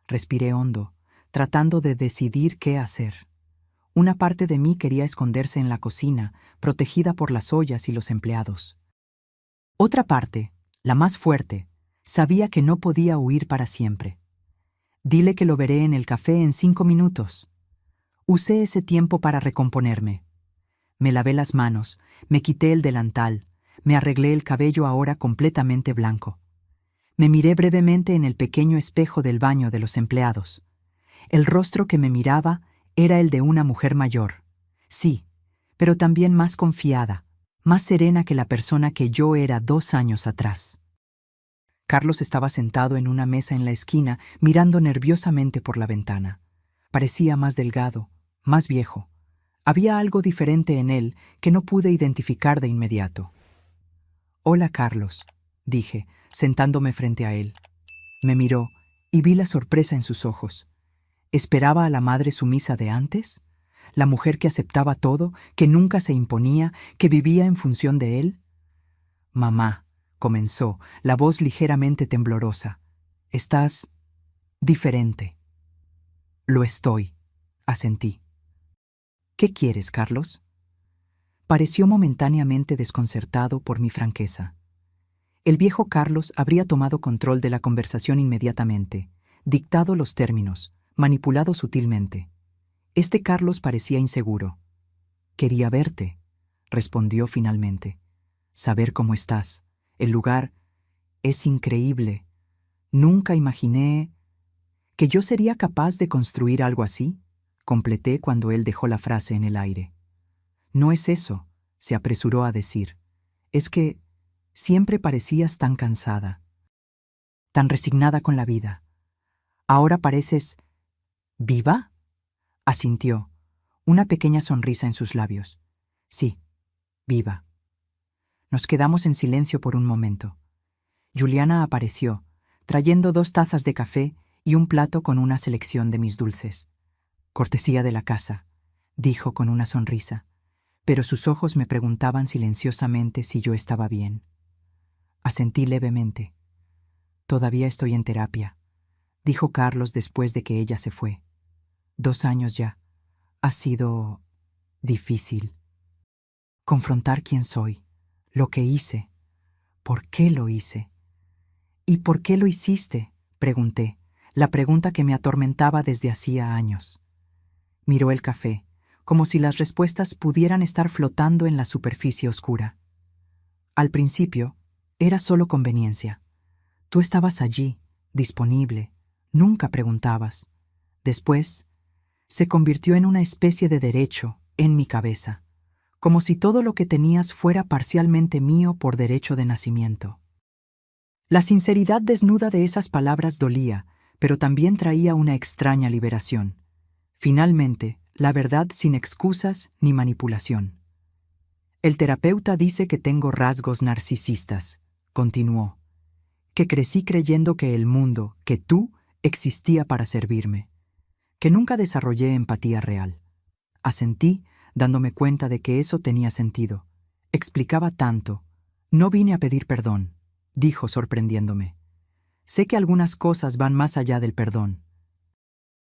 Respiré hondo, tratando de decidir qué hacer. Una parte de mí quería esconderse en la cocina, protegida por las ollas y los empleados. Otra parte, la más fuerte, sabía que no podía huir para siempre. Dile que lo veré en el café en 5 minutos. Usé ese tiempo para recomponerme. Me lavé las manos, me quité el delantal, me arreglé el cabello ahora completamente blanco. Me miré brevemente en el pequeño espejo del baño de los empleados. El rostro que me miraba era el de una mujer mayor. Sí, pero también más confiada, más serena que la persona que yo era 2 años atrás. Carlos estaba sentado en una mesa en la esquina, mirando nerviosamente por la ventana. Parecía más delgado, más viejo. Había algo diferente en él que no pude identificar de inmediato. «Hola, Carlos», dije, sentándome frente a él. Me miró y vi la sorpresa en sus ojos. ¿Esperaba a la madre sumisa de antes? ¿La mujer que aceptaba todo, que nunca se imponía, que vivía en función de él? «Mamá», comenzó, la voz ligeramente temblorosa. «Estás diferente». «Lo estoy», asentí. «¿Qué quieres, Carlos?» Pareció momentáneamente desconcertado por mi franqueza. El viejo Carlos habría tomado control de la conversación inmediatamente, dictado los términos, manipulado sutilmente. Este Carlos parecía inseguro. Quería verte, respondió finalmente. Saber cómo estás. El lugar es increíble. Nunca imaginé que yo sería capaz de construir algo así, completé cuando él dejó la frase en el aire. No es eso, se apresuró a decir. Es que siempre parecías tan cansada, tan resignada con la vida. Ahora pareces ¿viva? Asintió, una pequeña sonrisa en sus labios. Sí, viva. Nos quedamos en silencio por un momento. Juliana apareció, trayendo 2 tazas de café y un plato con una selección de mis dulces. Cortesía de la casa, dijo con una sonrisa, pero sus ojos me preguntaban silenciosamente si yo estaba bien. Asentí levemente. Todavía estoy en terapia, dijo Carlos después de que ella se fue. 2 años ya. Ha sido difícil. Confrontar quién soy, lo que hice, por qué lo hice. ¿Y por qué lo hiciste?, pregunté, la pregunta que me atormentaba desde hacía años. Miró el café, como si las respuestas pudieran estar flotando en la superficie oscura. Al principio, era solo conveniencia. Tú estabas allí, disponible, nunca preguntabas. Después, se convirtió en una especie de derecho en mi cabeza, como si todo lo que tenías fuera parcialmente mío por derecho de nacimiento. La sinceridad desnuda de esas palabras dolía, pero también traía una extraña liberación. Finalmente, la verdad sin excusas ni manipulación. El terapeuta dice que tengo rasgos narcisistas, continuó, que crecí creyendo que el mundo, que tú, existía para servirme, que nunca desarrollé empatía real. Asentí, dándome cuenta de que eso tenía sentido. Explicaba tanto. No vine a pedir perdón, dijo sorprendiéndome. Sé que algunas cosas van más allá del perdón.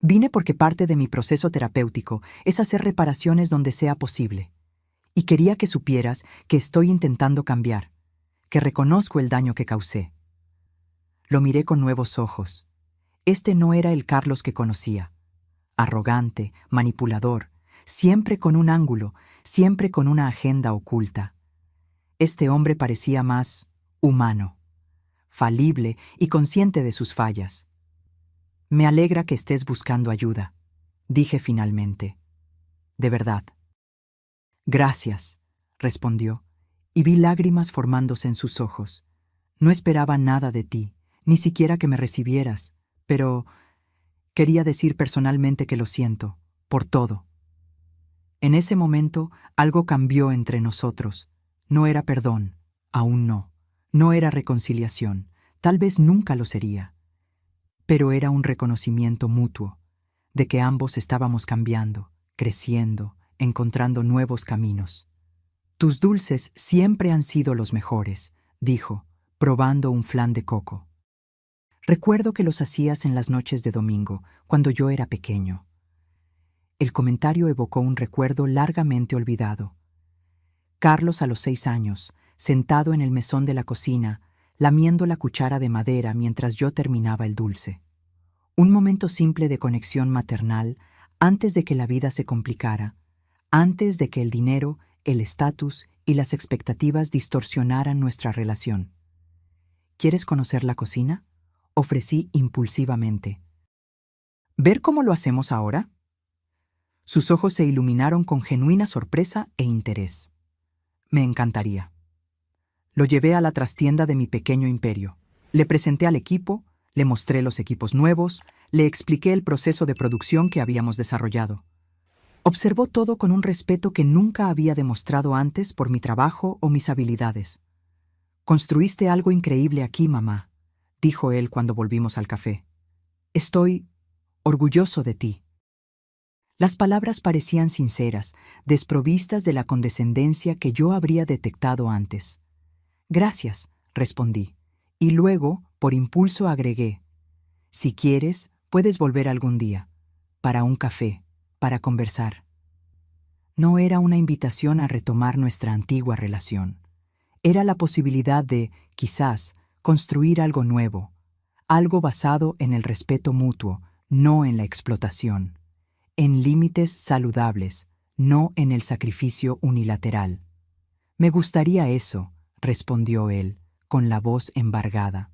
Vine porque parte de mi proceso terapéutico es hacer reparaciones donde sea posible. Y quería que supieras que estoy intentando cambiar, que reconozco el daño que causé. Lo miré con nuevos ojos. Este no era el Carlos que conocía. Arrogante, manipulador, siempre con un ángulo, siempre con una agenda oculta. Este hombre parecía más humano, falible y consciente de sus fallas. Me alegra que estés buscando ayuda, dije finalmente. De verdad. Gracias, respondió, y vi lágrimas formándose en sus ojos. No esperaba nada de ti, ni siquiera que me recibieras, pero quería decir personalmente que lo siento, por todo. En ese momento, algo cambió entre nosotros. No era perdón, aún no. No era reconciliación, tal vez nunca lo sería. Pero era un reconocimiento mutuo, de que ambos estábamos cambiando, creciendo, encontrando nuevos caminos. Tus dulces siempre han sido los mejores, dijo, probando un flan de coco. Recuerdo que los hacías en las noches de domingo, cuando yo era pequeño. El comentario evocó un recuerdo largamente olvidado. Carlos a los 6 años, sentado en el mesón de la cocina, lamiendo la cuchara de madera mientras yo terminaba el dulce. Un momento simple de conexión maternal antes de que la vida se complicara, antes de que el dinero, el estatus y las expectativas distorsionaran nuestra relación. ¿Quieres conocer la cocina?, ofrecí impulsivamente. ¿Ver cómo lo hacemos ahora? Sus ojos se iluminaron con genuina sorpresa e interés. Me encantaría. Lo llevé a la trastienda de mi pequeño imperio. Le presenté al equipo, le mostré los equipos nuevos, le expliqué el proceso de producción que habíamos desarrollado. Observó todo con un respeto que nunca había demostrado antes por mi trabajo o mis habilidades. Construiste algo increíble aquí, mamá, dijo él cuando volvimos al café. Estoy orgulloso de ti. Las palabras parecían sinceras, desprovistas de la condescendencia que yo habría detectado antes. Gracias, respondí, y luego, por impulso, agregué, si quieres, puedes volver algún día, para un café, para conversar. No era una invitación a retomar nuestra antigua relación. Era la posibilidad de, quizás, construir algo nuevo, algo basado en el respeto mutuo, no en la explotación. en límites saludables, no en el sacrificio unilateral. Me gustaría eso, respondió él, con la voz embargada.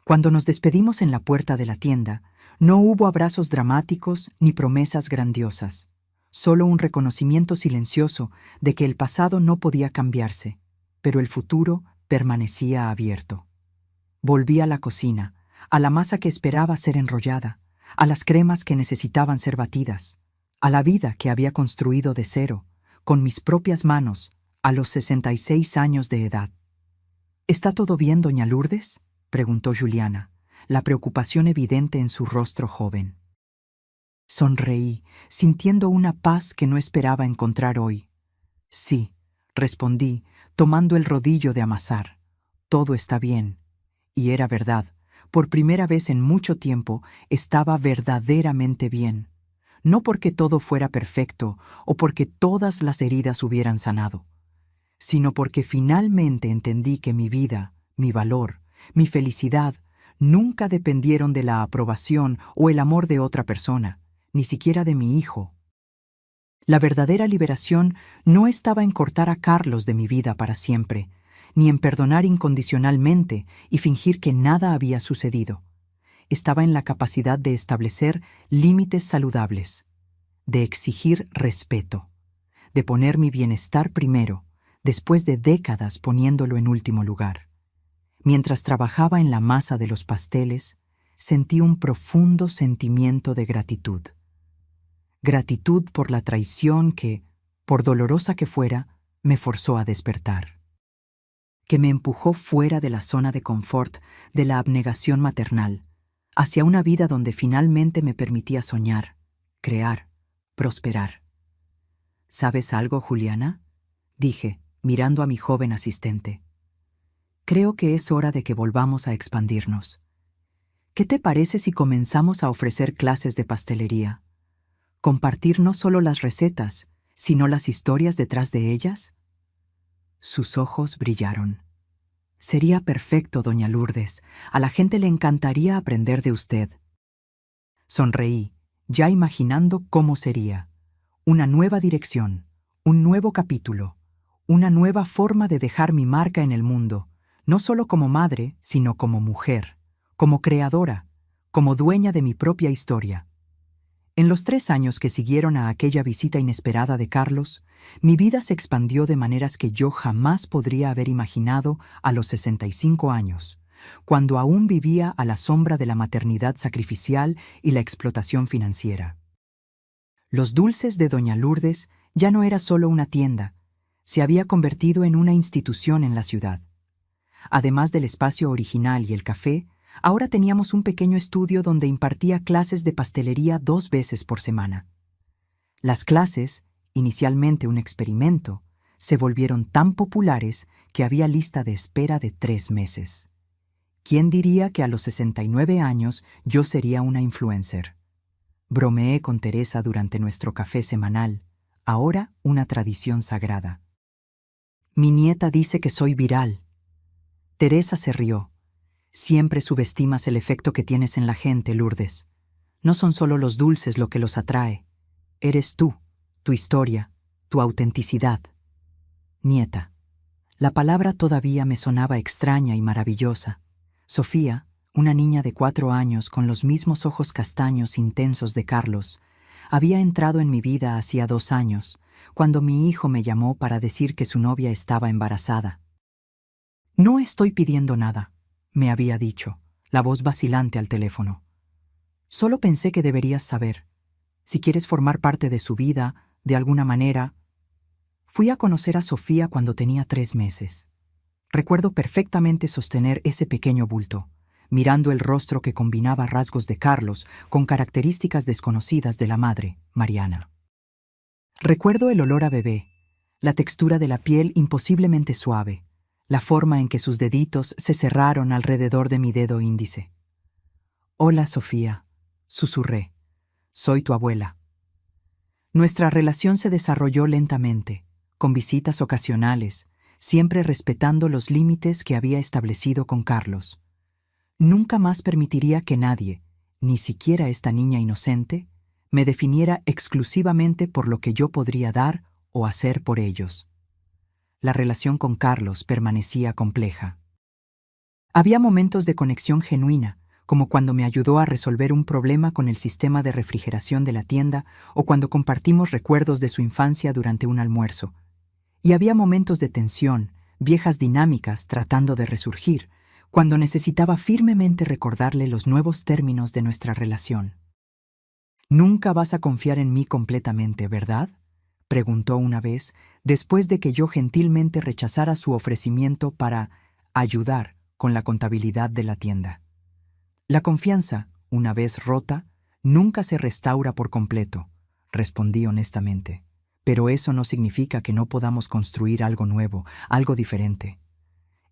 Cuando nos despedimos en la puerta de la tienda, no hubo abrazos dramáticos ni promesas grandiosas, solo un reconocimiento silencioso de que el pasado no podía cambiarse, pero el futuro permanecía abierto. Volví a la cocina, a la masa que esperaba ser enrollada, a las cremas que necesitaban ser batidas, a la vida que había construido de cero, con mis propias manos, a los 66 años de edad. ¿Está todo bien, doña Lourdes?, preguntó Juliana, la preocupación evidente en su rostro joven. Sonreí, sintiendo una paz que no esperaba encontrar hoy. Sí, respondí, tomando el rodillo de amasar. Todo está bien. Y era verdad. Por primera vez en mucho tiempo estaba verdaderamente bien. No porque todo fuera perfecto o porque todas las heridas hubieran sanado, sino porque finalmente entendí que mi vida, mi valor, mi felicidad nunca dependieron de la aprobación o el amor de otra persona, ni siquiera de mi hijo. La verdadera liberación no estaba en cortar a Carlos de mi vida para siempre, ni en perdonar incondicionalmente y fingir que nada había sucedido. Estaba en la capacidad de establecer límites saludables, de exigir respeto, de poner mi bienestar primero, después de décadas poniéndolo en último lugar. Mientras trabajaba en la masa de los pasteles, sentí un profundo sentimiento de gratitud. Gratitud por la traición que, por dolorosa que fuera, me forzó a despertar. Que me empujó fuera de la zona de confort de la abnegación maternal, hacia una vida donde finalmente me permitía soñar, crear, prosperar. ¿Sabes algo, Juliana?, dije, mirando a mi joven asistente. Creo que es hora de que volvamos a expandirnos. ¿Qué te parece si comenzamos a ofrecer clases de pastelería? ¿Compartir no solo las recetas, sino las historias detrás de ellas? Sus ojos brillaron. Sería perfecto, doña Lourdes. A la gente le encantaría aprender de usted. Sonreí, ya imaginando cómo sería. Una nueva dirección, un nuevo capítulo, una nueva forma de dejar mi marca en el mundo, no solo como madre, sino como mujer, como creadora, como dueña de mi propia historia. En los 3 años que siguieron a aquella visita inesperada de Carlos, mi vida se expandió de maneras que yo jamás podría haber imaginado a los 65 años, cuando aún vivía a la sombra de la maternidad sacrificial y la explotación financiera. Los dulces de doña Lourdes ya no era solo una tienda, se había convertido en una institución en la ciudad. Además del espacio original y el café, ahora teníamos un pequeño estudio donde impartía clases de pastelería 2 veces por semana. Las clases, inicialmente un experimento, se volvieron tan populares que había lista de espera de 3 meses. ¿Quién diría que a los 69 años yo sería una influencer? Bromeé con Teresa durante nuestro café semanal, ahora una tradición sagrada. Mi nieta dice que soy viral. Teresa se rió. Siempre subestimas el efecto que tienes en la gente, Lourdes. No son solo los dulces lo que los atrae. Eres tú, tu historia, tu autenticidad. Nieta. La palabra todavía me sonaba extraña y maravillosa. Sofía, una niña de 4 años con los mismos ojos castaños intensos de Carlos, había entrado en mi vida hacía 2 años, cuando mi hijo me llamó para decir que su novia estaba embarazada. No estoy pidiendo nada, me había dicho, la voz vacilante al teléfono. Solo pensé que deberías saber. Si quieres formar parte de su vida, de alguna manera. Fui a conocer a Sofía cuando tenía 3 meses. Recuerdo perfectamente sostener ese pequeño bulto, mirando el rostro que combinaba rasgos de Carlos con características desconocidas de la madre, Mariana. Recuerdo el olor a bebé, la textura de la piel imposiblemente suave, la forma en que sus deditos se cerraron alrededor de mi dedo índice. «Hola, Sofía», susurré. «Soy tu abuela». Nuestra relación se desarrolló lentamente, con visitas ocasionales, siempre respetando los límites que había establecido con Carlos. Nunca más permitiría que nadie, ni siquiera esta niña inocente, me definiera exclusivamente por lo que yo podría dar o hacer por ellos. La relación con Carlos permanecía compleja. Había momentos de conexión genuina, como cuando me ayudó a resolver un problema con el sistema de refrigeración de la tienda o cuando compartimos recuerdos de su infancia durante un almuerzo. Y había momentos de tensión, viejas dinámicas tratando de resurgir, cuando necesitaba firmemente recordarle los nuevos términos de nuestra relación. «Nunca vas a confiar en mí completamente, ¿verdad?», preguntó una vez, después de que yo gentilmente rechazara su ofrecimiento para ayudar con la contabilidad de la tienda. «La confianza, una vez rota, nunca se restaura por completo», respondí honestamente. «Pero eso no significa que no podamos construir algo nuevo, algo diferente».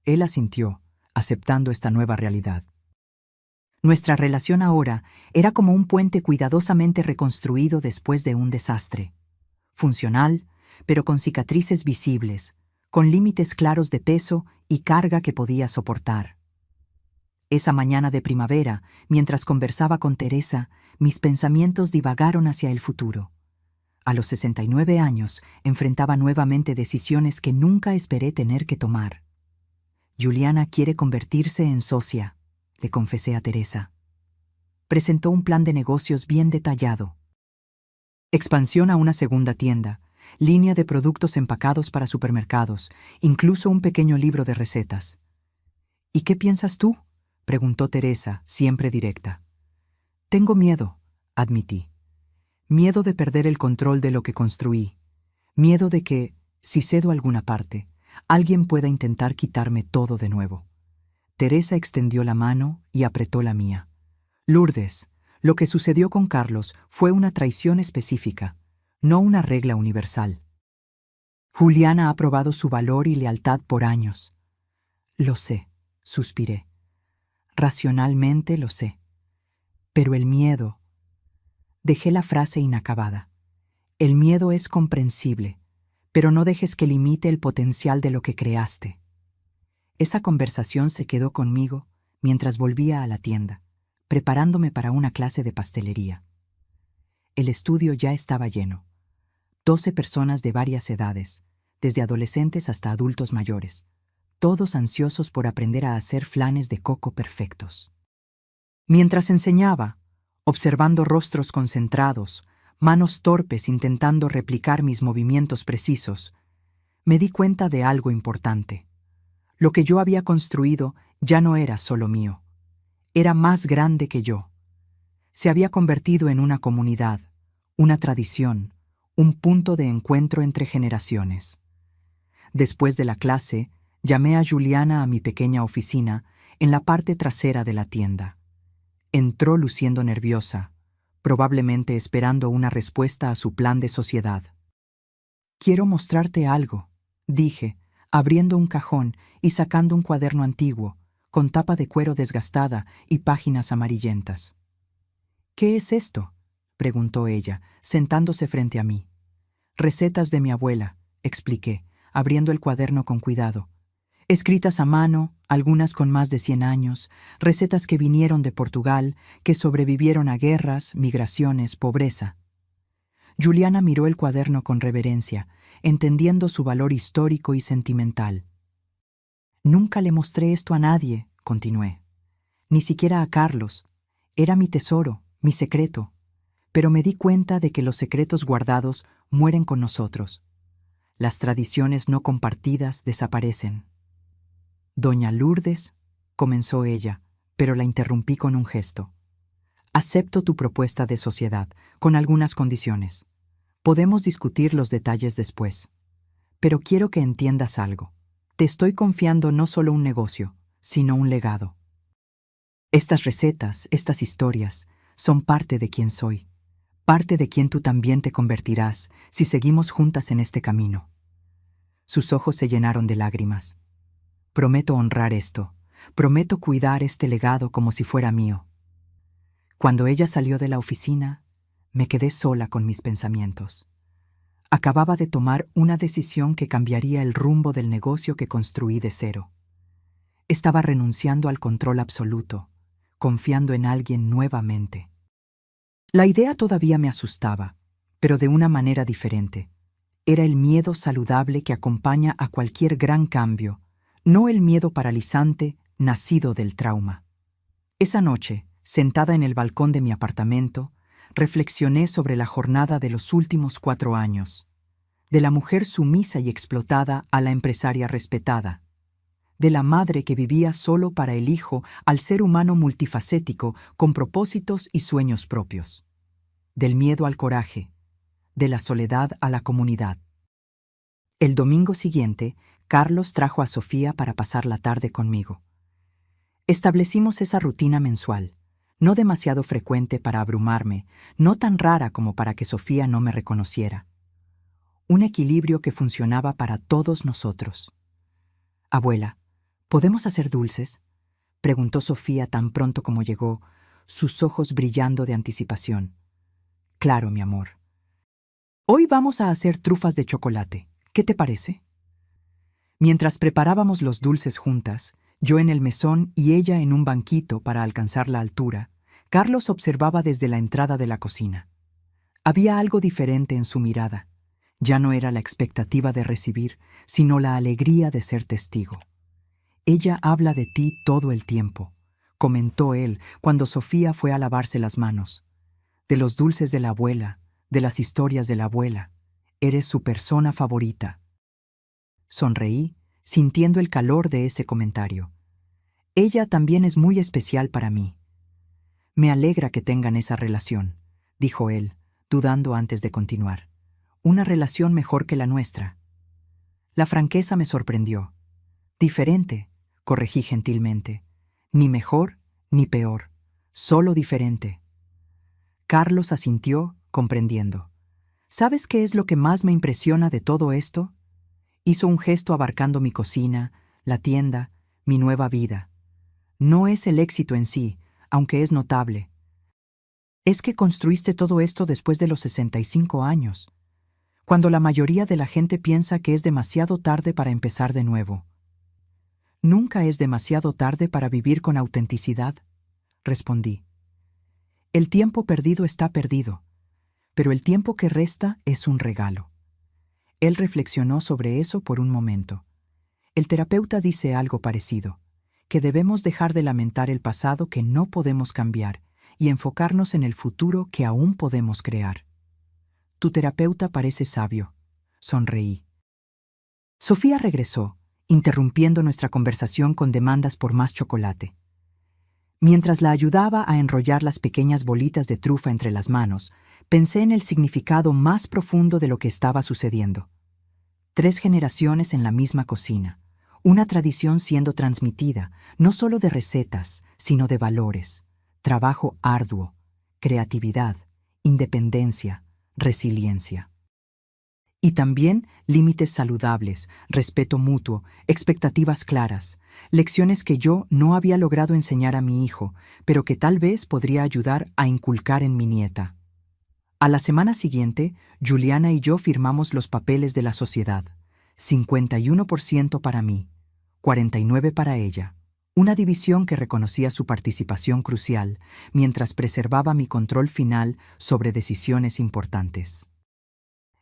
Él asintió, aceptando esta nueva realidad. Nuestra relación ahora era como un puente cuidadosamente reconstruido después de un desastre. Funcional, pero con cicatrices visibles, con límites claros de peso y carga que podía soportar. Esa mañana de primavera, mientras conversaba con Teresa, mis pensamientos divagaron hacia el futuro. A los 69 años, enfrentaba nuevamente decisiones que nunca esperé tener que tomar. «Juliana quiere convertirse en socia», le confesé a Teresa. Presentó un plan de negocios bien detallado. Expansión a una segunda tienda, línea de productos empacados para supermercados, incluso un pequeño libro de recetas. «¿Y qué piensas tú?», preguntó Teresa, siempre directa. «Tengo miedo», admití. «Miedo de perder el control de lo que construí. Miedo de que, si cedo alguna parte, alguien pueda intentar quitarme todo de nuevo». Teresa extendió la mano y apretó la mía. «Lourdes, lo que sucedió con Carlos fue una traición específica, no una regla universal. Juliana ha probado su valor y lealtad por años». «Lo sé», suspiré. «Racionalmente lo sé. Pero el miedo…» Dejé la frase inacabada. «El miedo es comprensible, pero no dejes que limite el potencial de lo que creaste». Esa conversación se quedó conmigo mientras volvía a la tienda, preparándome para una clase de pastelería. El estudio ya estaba lleno. 12 personas de varias edades, desde adolescentes hasta adultos mayores, todos ansiosos por aprender a hacer flanes de coco perfectos. Mientras enseñaba, observando rostros concentrados, manos torpes intentando replicar mis movimientos precisos, me di cuenta de algo importante. Lo que yo había construido ya no era solo mío. Era más grande que yo. Se había convertido en una comunidad, una tradición, un punto de encuentro entre generaciones. Después de la clase, llamé a Juliana a mi pequeña oficina en la parte trasera de la tienda. Entró luciendo nerviosa, probablemente esperando una respuesta a su plan de sociedad. «Quiero mostrarte algo», dije, abriendo un cajón y sacando un cuaderno antiguo, con tapa de cuero desgastada y páginas amarillentas. «¿Qué es esto?», preguntó ella, sentándose frente a mí. «Recetas de mi abuela», expliqué, abriendo el cuaderno con cuidado. «Escritas a mano, algunas con más de 100 años, recetas que vinieron de Portugal, que sobrevivieron a guerras, migraciones, pobreza». Juliana miró el cuaderno con reverencia, entendiendo su valor histórico y sentimental. «Nunca le mostré esto a nadie», continué. «Ni siquiera a Carlos. Era mi tesoro, mi secreto. Pero me di cuenta de que los secretos guardados mueren con nosotros. Las tradiciones no compartidas desaparecen». «Doña Lourdes», comenzó ella, pero la interrumpí con un gesto. «Acepto tu propuesta de sociedad, con algunas condiciones. Podemos discutir los detalles después. Pero quiero que entiendas algo. Te estoy confiando no solo un negocio, sino un legado. Estas recetas, estas historias, son parte de quien soy, parte de quien tú también te convertirás si seguimos juntas en este camino». Sus ojos se llenaron de lágrimas. «Prometo honrar esto, prometo cuidar este legado como si fuera mío». Cuando ella salió de la oficina, me quedé sola con mis pensamientos. Acababa de tomar una decisión que cambiaría el rumbo del negocio que construí de cero. Estaba renunciando al control absoluto, confiando en alguien nuevamente. La idea todavía me asustaba, pero de una manera diferente. Era el miedo saludable que acompaña a cualquier gran cambio, no el miedo paralizante nacido del trauma. Esa noche, sentada en el balcón de mi apartamento, reflexioné sobre la jornada de los últimos 4 años, de la mujer sumisa y explotada a la empresaria respetada, de la madre que vivía solo para el hijo al ser humano multifacético con propósitos y sueños propios, del miedo al coraje, de la soledad a la comunidad. El domingo siguiente, Carlos trajo a Sofía para pasar la tarde conmigo. Establecimos esa rutina mensual, no demasiado frecuente para abrumarme, no tan rara como para que Sofía no me reconociera. Un equilibrio que funcionaba para todos nosotros. «Abuela, ¿podemos hacer dulces?», preguntó Sofía tan pronto como llegó, sus ojos brillando de anticipación. «Claro, mi amor. Hoy vamos a hacer trufas de chocolate. ¿Qué te parece?». Mientras preparábamos los dulces juntas, yo en el mesón y ella en un banquito para alcanzar la altura, Carlos observaba desde la entrada de la cocina. Había algo diferente en su mirada. Ya no era la expectativa de recibir, sino la alegría de ser testigo. «Ella habla de ti todo el tiempo», comentó él cuando Sofía fue a lavarse las manos. «De los dulces de la abuela, de las historias de la abuela. Eres su persona favorita». Sonreí, sintiendo el calor de ese comentario. «Ella también es muy especial para mí». «Me alegra que tengan esa relación», dijo él, dudando antes de continuar. «Una relación mejor que la nuestra». La franqueza me sorprendió. «Diferente», corregí gentilmente. «Ni mejor ni peor, solo diferente». Carlos asintió, comprendiendo. «¿Sabes qué es lo que más me impresiona de todo esto?». Hizo un gesto abarcando mi cocina, la tienda, mi nueva vida. «No es el éxito en sí, aunque es notable. Es que construiste todo esto después de los 65 años, cuando la mayoría de la gente piensa que es demasiado tarde para empezar de nuevo». «Nunca es demasiado tarde para vivir con autenticidad», respondí. «El tiempo perdido está perdido, pero el tiempo que resta es un regalo». Él reflexionó sobre eso por un momento. El terapeuta dice algo parecido, que debemos dejar de lamentar el pasado que no podemos cambiar y enfocarnos en el futuro que aún podemos crear. «Tu terapeuta parece sabio», sonreí. Sofía regresó, interrumpiendo nuestra conversación con demandas por más chocolate. Mientras la ayudaba a enrollar las pequeñas bolitas de trufa entre las manos, pensé en el significado más profundo de lo que estaba sucediendo. 3 generaciones en la misma cocina, una tradición siendo transmitida, no solo de recetas, sino de valores, trabajo arduo, creatividad, independencia, resiliencia. Y también límites saludables, respeto mutuo, expectativas claras, lecciones que yo no había logrado enseñar a mi hijo, pero que tal vez podría ayudar a inculcar en mi nieta. A la semana siguiente, Juliana y yo firmamos los papeles de la sociedad. 51% para mí, 49% para ella. Una división que reconocía su participación crucial, mientras preservaba mi control final sobre decisiones importantes.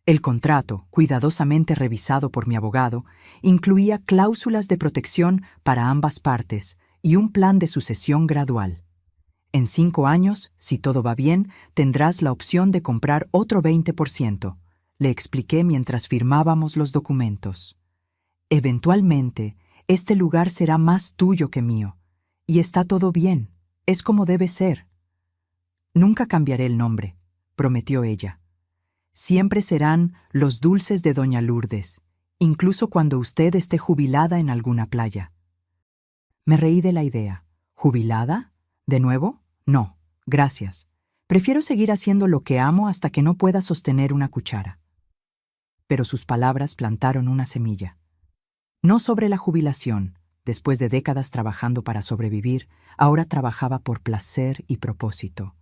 El contrato, cuidadosamente revisado por mi abogado, incluía cláusulas de protección para ambas partes y un plan de sucesión gradual. En 5 años, si todo va bien, tendrás la opción de comprar otro 20%, le expliqué mientras firmábamos los documentos. Eventualmente, este lugar será más tuyo que mío, y está todo bien, es como debe ser. Nunca cambiaré el nombre, prometió ella. Siempre serán los dulces de Doña Lourdes, incluso cuando usted esté jubilada en alguna playa. Me reí de la idea. ¿Jubilada? ¿De nuevo? No, gracias. Prefiero seguir haciendo lo que amo hasta que no pueda sostener una cuchara. Pero sus palabras plantaron una semilla. No sobre la jubilación. Después de décadas trabajando para sobrevivir, ahora trabajaba por placer y propósito,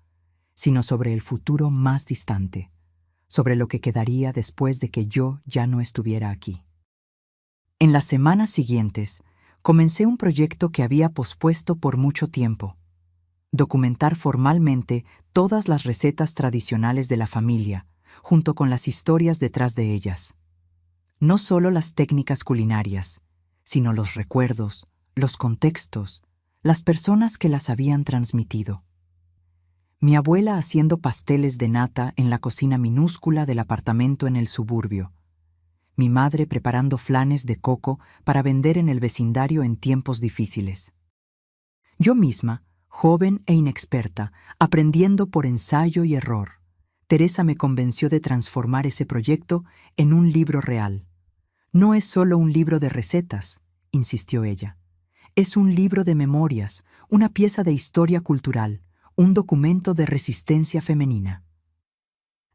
sino sobre el futuro más distante, sobre lo que quedaría después de que yo ya no estuviera aquí. En las semanas siguientes, comencé un proyecto que había pospuesto por mucho tiempo. documentar formalmente todas las recetas tradicionales de la familia, junto con las historias detrás de ellas. No solo las técnicas culinarias, sino los recuerdos, los contextos, las personas que las habían transmitido. Mi abuela haciendo pasteles de nata en la cocina minúscula del apartamento en el suburbio. Mi madre preparando flanes de coco para vender en el vecindario en tiempos difíciles. Yo misma, joven e inexperta, aprendiendo por ensayo y error. Teresa me convenció de transformar ese proyecto en un libro real. No es solo un libro de recetas, insistió ella. Es un libro de memorias, una pieza de historia cultural, un documento de resistencia femenina.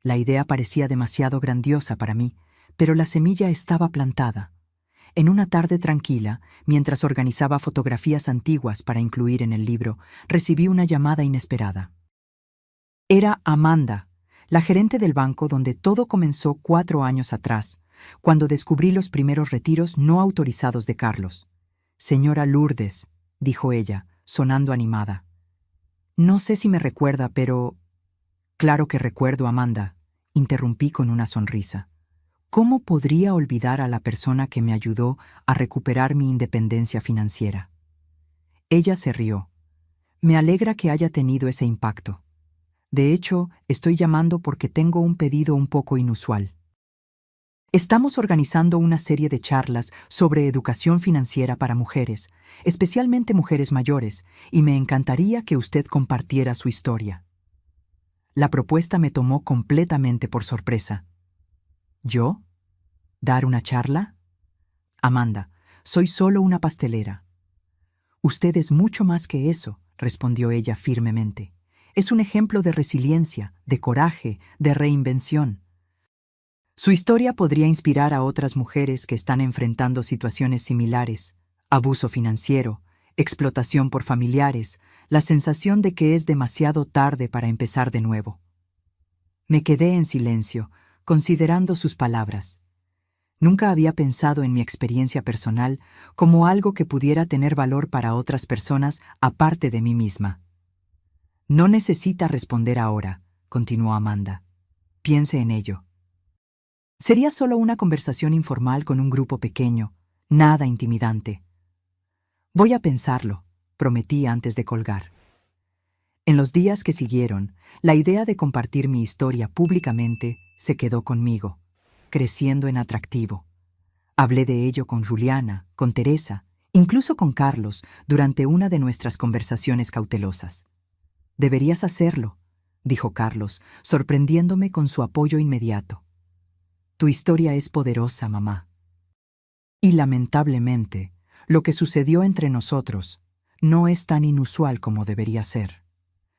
La idea parecía demasiado grandiosa para mí, pero la semilla estaba plantada. En una tarde tranquila, mientras organizaba fotografías antiguas para incluir en el libro, recibí una llamada inesperada. Era Amanda, la gerente del banco donde todo comenzó 4 años atrás, cuando descubrí los primeros retiros no autorizados de Carlos. «Señora Lourdes», dijo ella, sonando animada. «No sé si me recuerda, pero...» «Claro que recuerdo, Amanda», interrumpí con una sonrisa. ¿Cómo podría olvidar a la persona que me ayudó a recuperar mi independencia financiera? Ella se rió. Me alegra que haya tenido ese impacto. De hecho, estoy llamando porque tengo un pedido un poco inusual. Estamos organizando una serie de charlas sobre educación financiera para mujeres, especialmente mujeres mayores, y me encantaría que usted compartiera su historia. La propuesta me tomó completamente por sorpresa. ¿Yo? ¿Dar una charla? Amanda, soy solo una pastelera. Usted es mucho más que eso, respondió ella firmemente. Es un ejemplo de resiliencia, de coraje, de reinvención. Su historia podría inspirar a otras mujeres que están enfrentando situaciones similares: abuso financiero, explotación por familiares, la sensación de que es demasiado tarde para empezar de nuevo. Me quedé en silencio, considerando sus palabras. Nunca había pensado en mi experiencia personal como algo que pudiera tener valor para otras personas aparte de mí misma. No necesita responder ahora, continuó Amanda. Piense en ello. Sería solo una conversación informal con un grupo pequeño, nada intimidante. Voy a pensarlo, prometí antes de colgar. En los días que siguieron, la idea de compartir mi historia públicamente se quedó conmigo, creciendo en atractivo. Hablé de ello con Juliana, con Teresa, incluso con Carlos, durante una de nuestras conversaciones cautelosas. «Deberías hacerlo», dijo Carlos, sorprendiéndome con su apoyo inmediato. «Tu historia es poderosa, mamá». Y lamentablemente, lo que sucedió entre nosotros no es tan inusual como debería ser.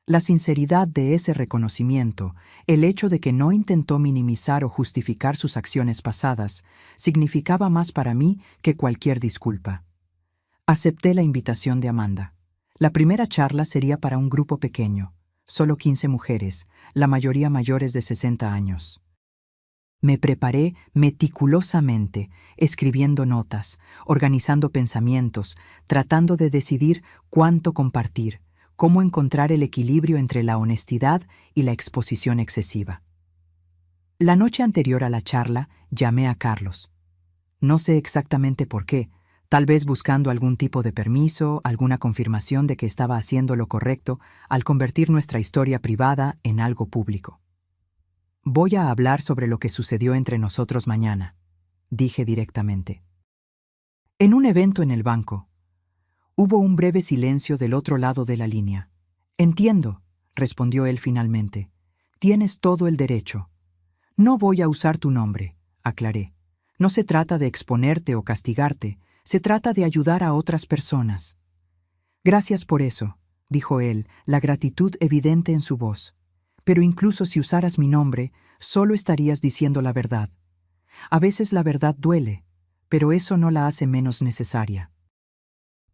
La sinceridad de ese reconocimiento, el hecho de que no intentó minimizar o justificar sus acciones pasadas, significaba más para mí que cualquier disculpa. Acepté la invitación de Amanda. La primera charla sería para un grupo pequeño, solo 15 mujeres, la mayoría mayores de 60 años. Me preparé meticulosamente, escribiendo notas, organizando pensamientos, tratando de decidir cuánto compartir, cómo encontrar el equilibrio entre la honestidad y la exposición excesiva. La noche anterior a la charla, llamé a Carlos. No sé exactamente por qué, tal vez buscando algún tipo de permiso, alguna confirmación de que estaba haciendo lo correcto al convertir nuestra historia privada en algo público. «Voy a hablar sobre lo que sucedió entre nosotros mañana», dije directamente. En un evento en el banco, hubo un breve silencio del otro lado de la línea. «Entiendo», respondió él finalmente. «Tienes todo el derecho». «No voy a usar tu nombre», aclaré. «No se trata de exponerte o castigarte, se trata de ayudar a otras personas». «Gracias por eso», dijo él, la gratitud evidente en su voz. «Pero incluso si usaras mi nombre, solo estarías diciendo la verdad. A veces la verdad duele, pero eso no la hace menos necesaria».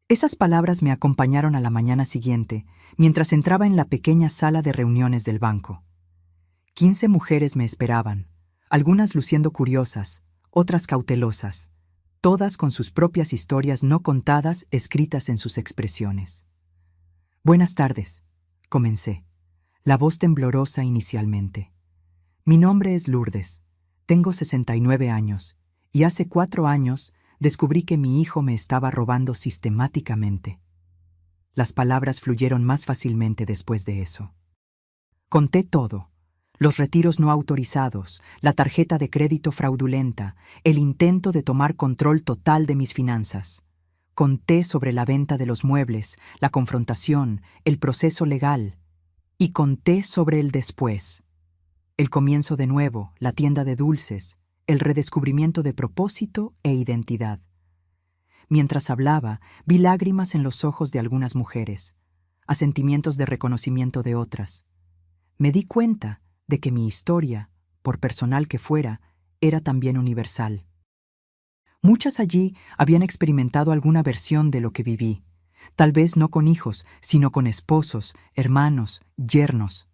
Esas palabras me acompañaron a la mañana siguiente, mientras entraba en la pequeña sala de reuniones del banco. 15 mujeres me esperaban, algunas luciendo curiosas, otras cautelosas, todas con sus propias historias no contadas escritas en sus expresiones. «Buenas tardes», comencé, la voz temblorosa inicialmente. Mi nombre es Lourdes, tengo 69 años, y hace 4 años descubrí que mi hijo me estaba robando sistemáticamente. Las palabras fluyeron más fácilmente después de eso. Conté todo: los retiros no autorizados, la tarjeta de crédito fraudulenta, el intento de tomar control total de mis finanzas. Conté sobre la venta de los muebles, la confrontación, el proceso legal. Y conté sobre el después. El comienzo de nuevo, la tienda de dulces, el redescubrimiento de propósito e identidad. Mientras hablaba, vi lágrimas en los ojos de algunas mujeres, asentimientos de reconocimiento de otras. Me di cuenta de que mi historia, por personal que fuera, era también universal. Muchas allí habían experimentado alguna versión de lo que viví, tal vez no con hijos, sino con esposos, hermanos, yernos.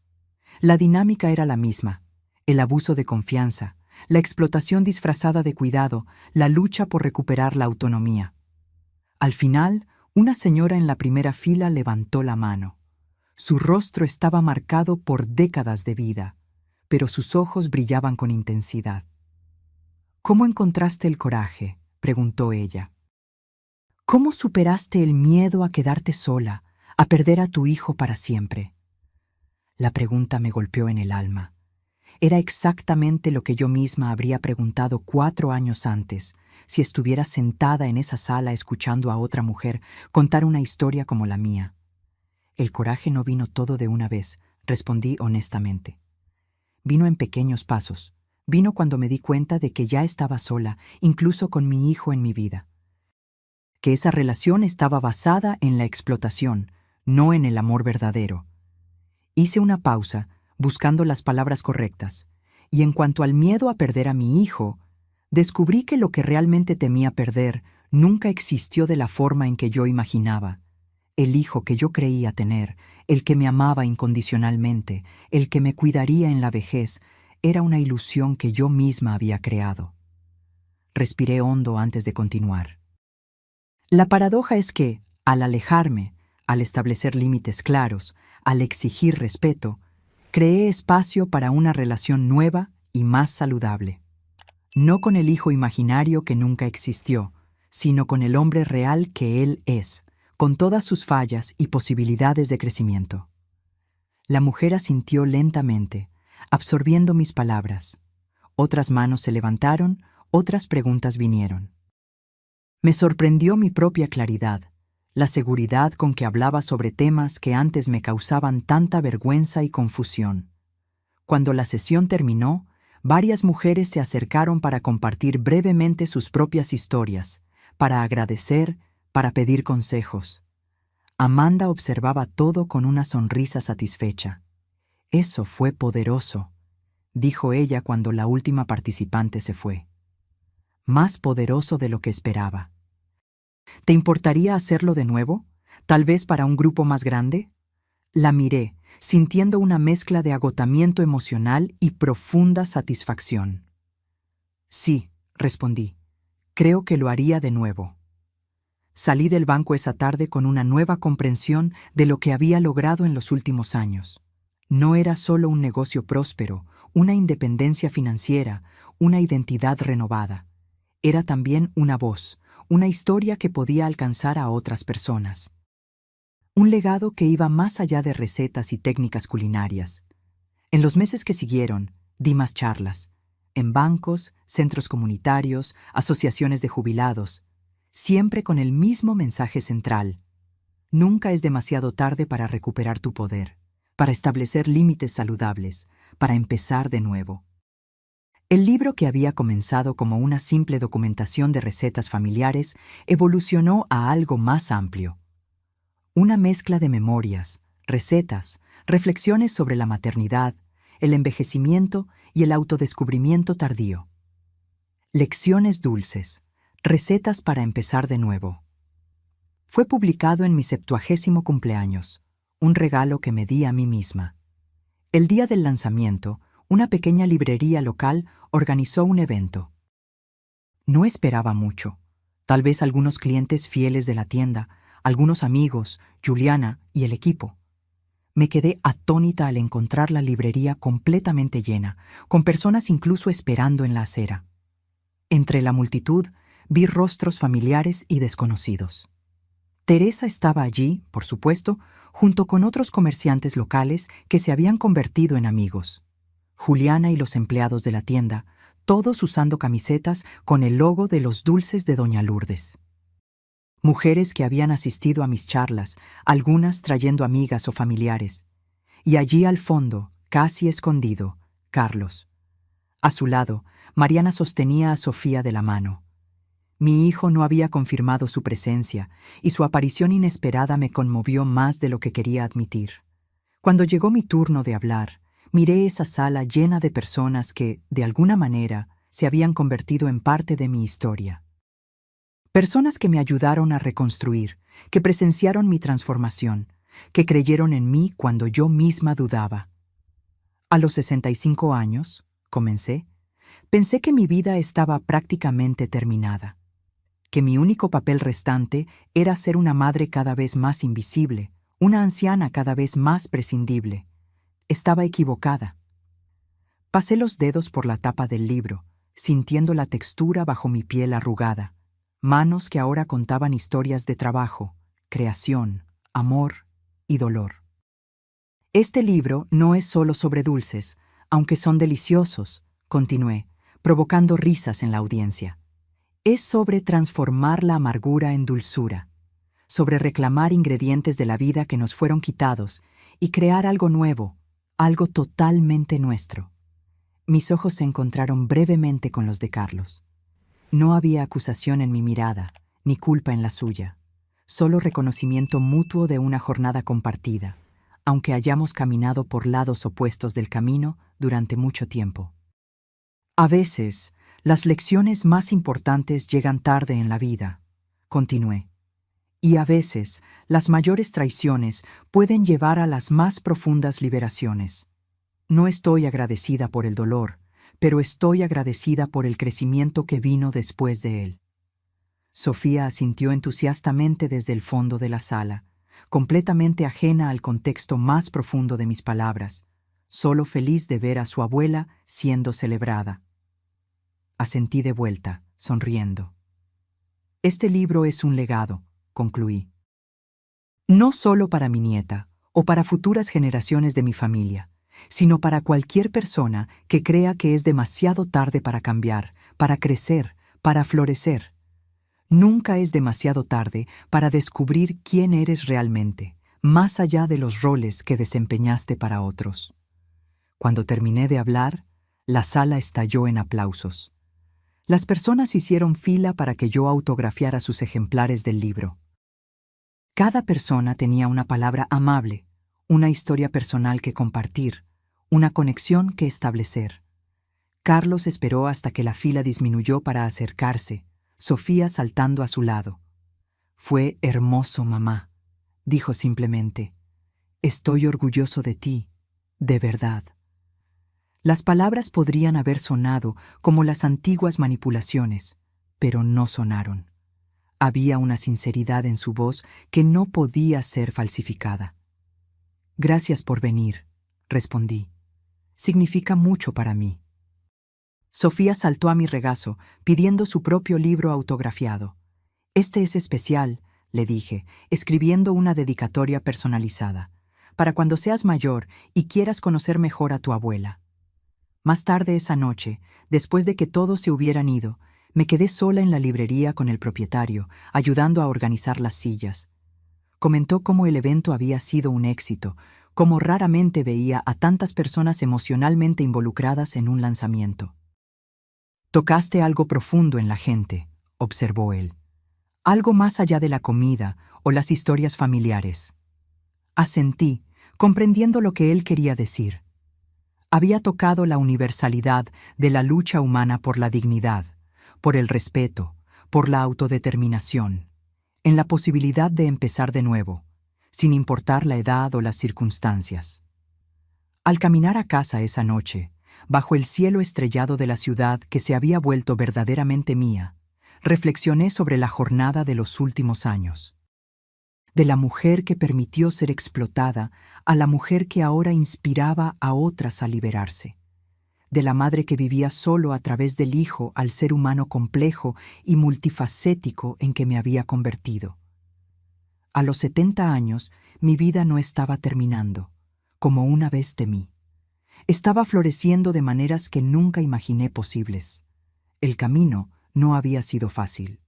La dinámica era la misma: el abuso de confianza, la explotación disfrazada de cuidado, la lucha por recuperar la autonomía. Al final, una señora en la primera fila levantó la mano. Su rostro estaba marcado por décadas de vida, pero sus ojos brillaban con intensidad. ¿Cómo encontraste el coraje?, preguntó ella. ¿Cómo superaste el miedo a quedarte sola, a perder a tu hijo para siempre? La pregunta me golpeó en el alma. Era exactamente lo que yo misma habría preguntado 4 años antes, si estuviera sentada en esa sala escuchando a otra mujer contar una historia como la mía. El coraje no vino todo de una vez, respondí honestamente. Vino en pequeños pasos. Vino cuando me di cuenta de que ya estaba sola, incluso con mi hijo en mi vida. Que esa relación estaba basada en la explotación, no en el amor verdadero. Hice una pausa, buscando las palabras correctas, y en cuanto al miedo a perder a mi hijo, descubrí que lo que realmente temía perder nunca existió de la forma en que yo imaginaba. El hijo que yo creía tener, el que me amaba incondicionalmente, el que me cuidaría en la vejez, era una ilusión que yo misma había creado. Respiré hondo antes de continuar. La paradoja es que, al alejarme, al establecer límites claros, al exigir respeto, creé espacio para una relación nueva y más saludable. No con el hijo imaginario que nunca existió, sino con el hombre real que él es, con todas sus fallas y posibilidades de crecimiento. La mujer asintió lentamente, absorbiendo mis palabras. Otras manos se levantaron, otras preguntas vinieron. Me sorprendió mi propia claridad, la seguridad con que hablaba sobre temas que antes me causaban tanta vergüenza y confusión. Cuando la sesión terminó, varias mujeres se acercaron para compartir brevemente sus propias historias, para agradecer, para pedir consejos. Amanda observaba todo con una sonrisa satisfecha. «Eso fue poderoso», dijo ella cuando la última participante se fue. «Más poderoso de lo que esperaba». «¿Te importaría hacerlo de nuevo? ¿Tal vez para un grupo más grande?» La miré, sintiendo una mezcla de agotamiento emocional y profunda satisfacción. «Sí», respondí, «creo que lo haría de nuevo». Salí del banco esa tarde con una nueva comprensión de lo que había logrado en los últimos años. No era solo un negocio próspero, una independencia financiera, una identidad renovada. Era también una voz, una historia que podía alcanzar a otras personas. Un legado que iba más allá de recetas y técnicas culinarias. En los meses que siguieron, di más charlas, en bancos, centros comunitarios, asociaciones de jubilados, siempre con el mismo mensaje central: nunca es demasiado tarde para recuperar tu poder, para establecer límites saludables, para empezar de nuevo. El libro, que había comenzado como una simple documentación de recetas familiares, evolucionó a algo más amplio. Una mezcla de memorias, recetas, reflexiones sobre la maternidad, el envejecimiento y el autodescubrimiento tardío. Lecciones dulces, recetas para empezar de nuevo. Fue publicado en mi 70º cumpleaños, un regalo que me di a mí misma. El día del lanzamiento, una pequeña librería local organizó un evento. No esperaba mucho, tal vez algunos clientes fieles de la tienda, algunos amigos, Juliana y el equipo. Me quedé atónita al encontrar la librería completamente llena, con personas incluso esperando en la acera. Entre la multitud vi rostros familiares y desconocidos. Teresa estaba allí, por supuesto, junto con otros comerciantes locales que se habían convertido en amigos. Juliana y los empleados de la tienda, todos usando camisetas con el logo de los dulces de Doña Lourdes. Mujeres que habían asistido a mis charlas, algunas trayendo amigas o familiares. Y allí al fondo, casi escondido, Carlos. A su lado, Mariana sostenía a Sofía de la mano. Mi hijo no había confirmado su presencia, y su aparición inesperada me conmovió más de lo que quería admitir. Cuando llegó mi turno de hablar, miré esa sala llena de personas que, de alguna manera, se habían convertido en parte de mi historia. Personas que me ayudaron a reconstruir, que presenciaron mi transformación, que creyeron en mí cuando yo misma dudaba. A los 65 años, comencé, pensé que mi vida estaba prácticamente terminada, que mi único papel restante era ser una madre cada vez más invisible, una anciana cada vez más prescindible. Estaba equivocada. Pasé los dedos por la tapa del libro, sintiendo la textura bajo mi piel arrugada, manos que ahora contaban historias de trabajo, creación, amor y dolor. Este libro no es solo sobre dulces, aunque son deliciosos, continué, provocando risas en la audiencia. Es sobre transformar la amargura en dulzura, sobre reclamar ingredientes de la vida que nos fueron quitados y crear algo nuevo, algo totalmente nuestro. Mis ojos se encontraron brevemente con los de Carlos. No había acusación en mi mirada, ni culpa en la suya, solo reconocimiento mutuo de una jornada compartida, aunque hayamos caminado por lados opuestos del camino durante mucho tiempo. A veces, las lecciones más importantes llegan tarde en la vida, continué, y a veces las mayores traiciones pueden llevar a las más profundas liberaciones. No estoy agradecida por el dolor, pero estoy agradecida por el crecimiento que vino después de él. Sofía asintió entusiastamente desde el fondo de la sala, completamente ajena al contexto más profundo de mis palabras, solo feliz de ver a su abuela siendo celebrada. Asentí de vuelta, sonriendo. Este libro es un legado, concluí. No solo para mi nieta o para futuras generaciones de mi familia, sino para cualquier persona que crea que es demasiado tarde para cambiar, para crecer, para florecer. Nunca es demasiado tarde para descubrir quién eres realmente, más allá de los roles que desempeñaste para otros. Cuando terminé de hablar, la sala estalló en aplausos. Las personas hicieron fila para que yo autografiara sus ejemplares del libro. Cada persona tenía una palabra amable, una historia personal que compartir, una conexión que establecer. Carlos esperó hasta que la fila disminuyó para acercarse, Sofía saltando a su lado. «Fue hermoso, mamá», dijo simplemente. «Estoy orgulloso de ti, de verdad». Las palabras podrían haber sonado como las antiguas manipulaciones, pero no sonaron. Había una sinceridad en su voz que no podía ser falsificada. «Gracias por venir», respondí. «Significa mucho para mí». Sofía saltó a mi regazo, pidiendo su propio libro autografiado. «Este es especial», le dije, escribiendo una dedicatoria personalizada, «para cuando seas mayor y quieras conocer mejor a tu abuela». Más tarde esa noche, después de que todos se hubieran ido, me quedé sola en la librería con el propietario, ayudando a organizar las sillas. Comentó cómo el evento había sido un éxito, cómo raramente veía a tantas personas emocionalmente involucradas en un lanzamiento. «Tocaste algo profundo en la gente», observó él. «Algo más allá de la comida o las historias familiares». Asentí, comprendiendo lo que él quería decir. Había tocado la universalidad de la lucha humana por la dignidad, por el respeto, por la autodeterminación, en la posibilidad de empezar de nuevo, sin importar la edad o las circunstancias. Al caminar a casa esa noche, bajo el cielo estrellado de la ciudad que se había vuelto verdaderamente mía, reflexioné sobre la jornada de los últimos años. de la mujer que permitió ser explotada a la mujer que ahora inspiraba a otras a liberarse, de la madre que vivía solo a través del hijo al ser humano complejo y multifacético en que me había convertido. A los 70 años, mi vida no estaba terminando, como una vez temí. Estaba floreciendo de maneras que nunca imaginé posibles. El camino no había sido fácil.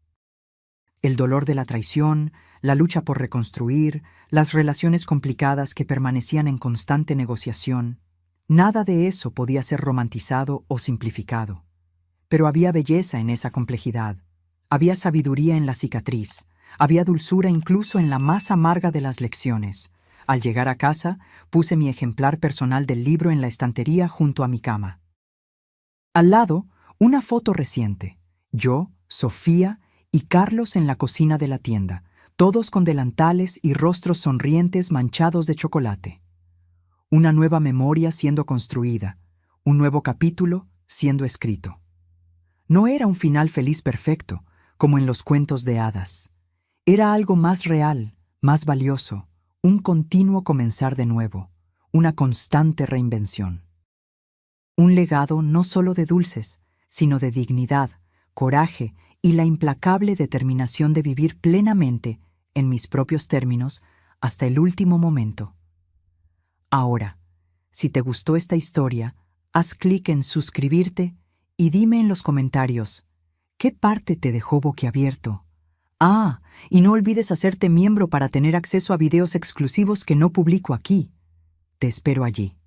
El dolor de la traición, la lucha por reconstruir, las relaciones complicadas que permanecían en constante negociación, nada de eso podía ser romantizado o simplificado. Pero había belleza en esa complejidad, había sabiduría en la cicatriz, había dulzura incluso en la más amarga de las lecciones. Al llegar a casa, puse mi ejemplar personal del libro en la estantería junto a mi cama. Al lado, una foto reciente. Yo, Sofía y Carlos en la cocina de la tienda, todos con delantales y rostros sonrientes manchados de chocolate. Una nueva memoria siendo construida, un nuevo capítulo siendo escrito. No era un final feliz perfecto, como en los cuentos de hadas. Era algo más real, más valioso, un continuo comenzar de nuevo, una constante reinvención. Un legado no solo de dulces, sino de dignidad, coraje y la implacable determinación de vivir plenamente, en mis propios términos, hasta el último momento. Ahora, si te gustó esta historia, haz clic en suscribirte y dime en los comentarios, ¿qué parte te dejó boquiabierto? Y no olvides hacerte miembro para tener acceso a videos exclusivos que no publico aquí. Te espero allí.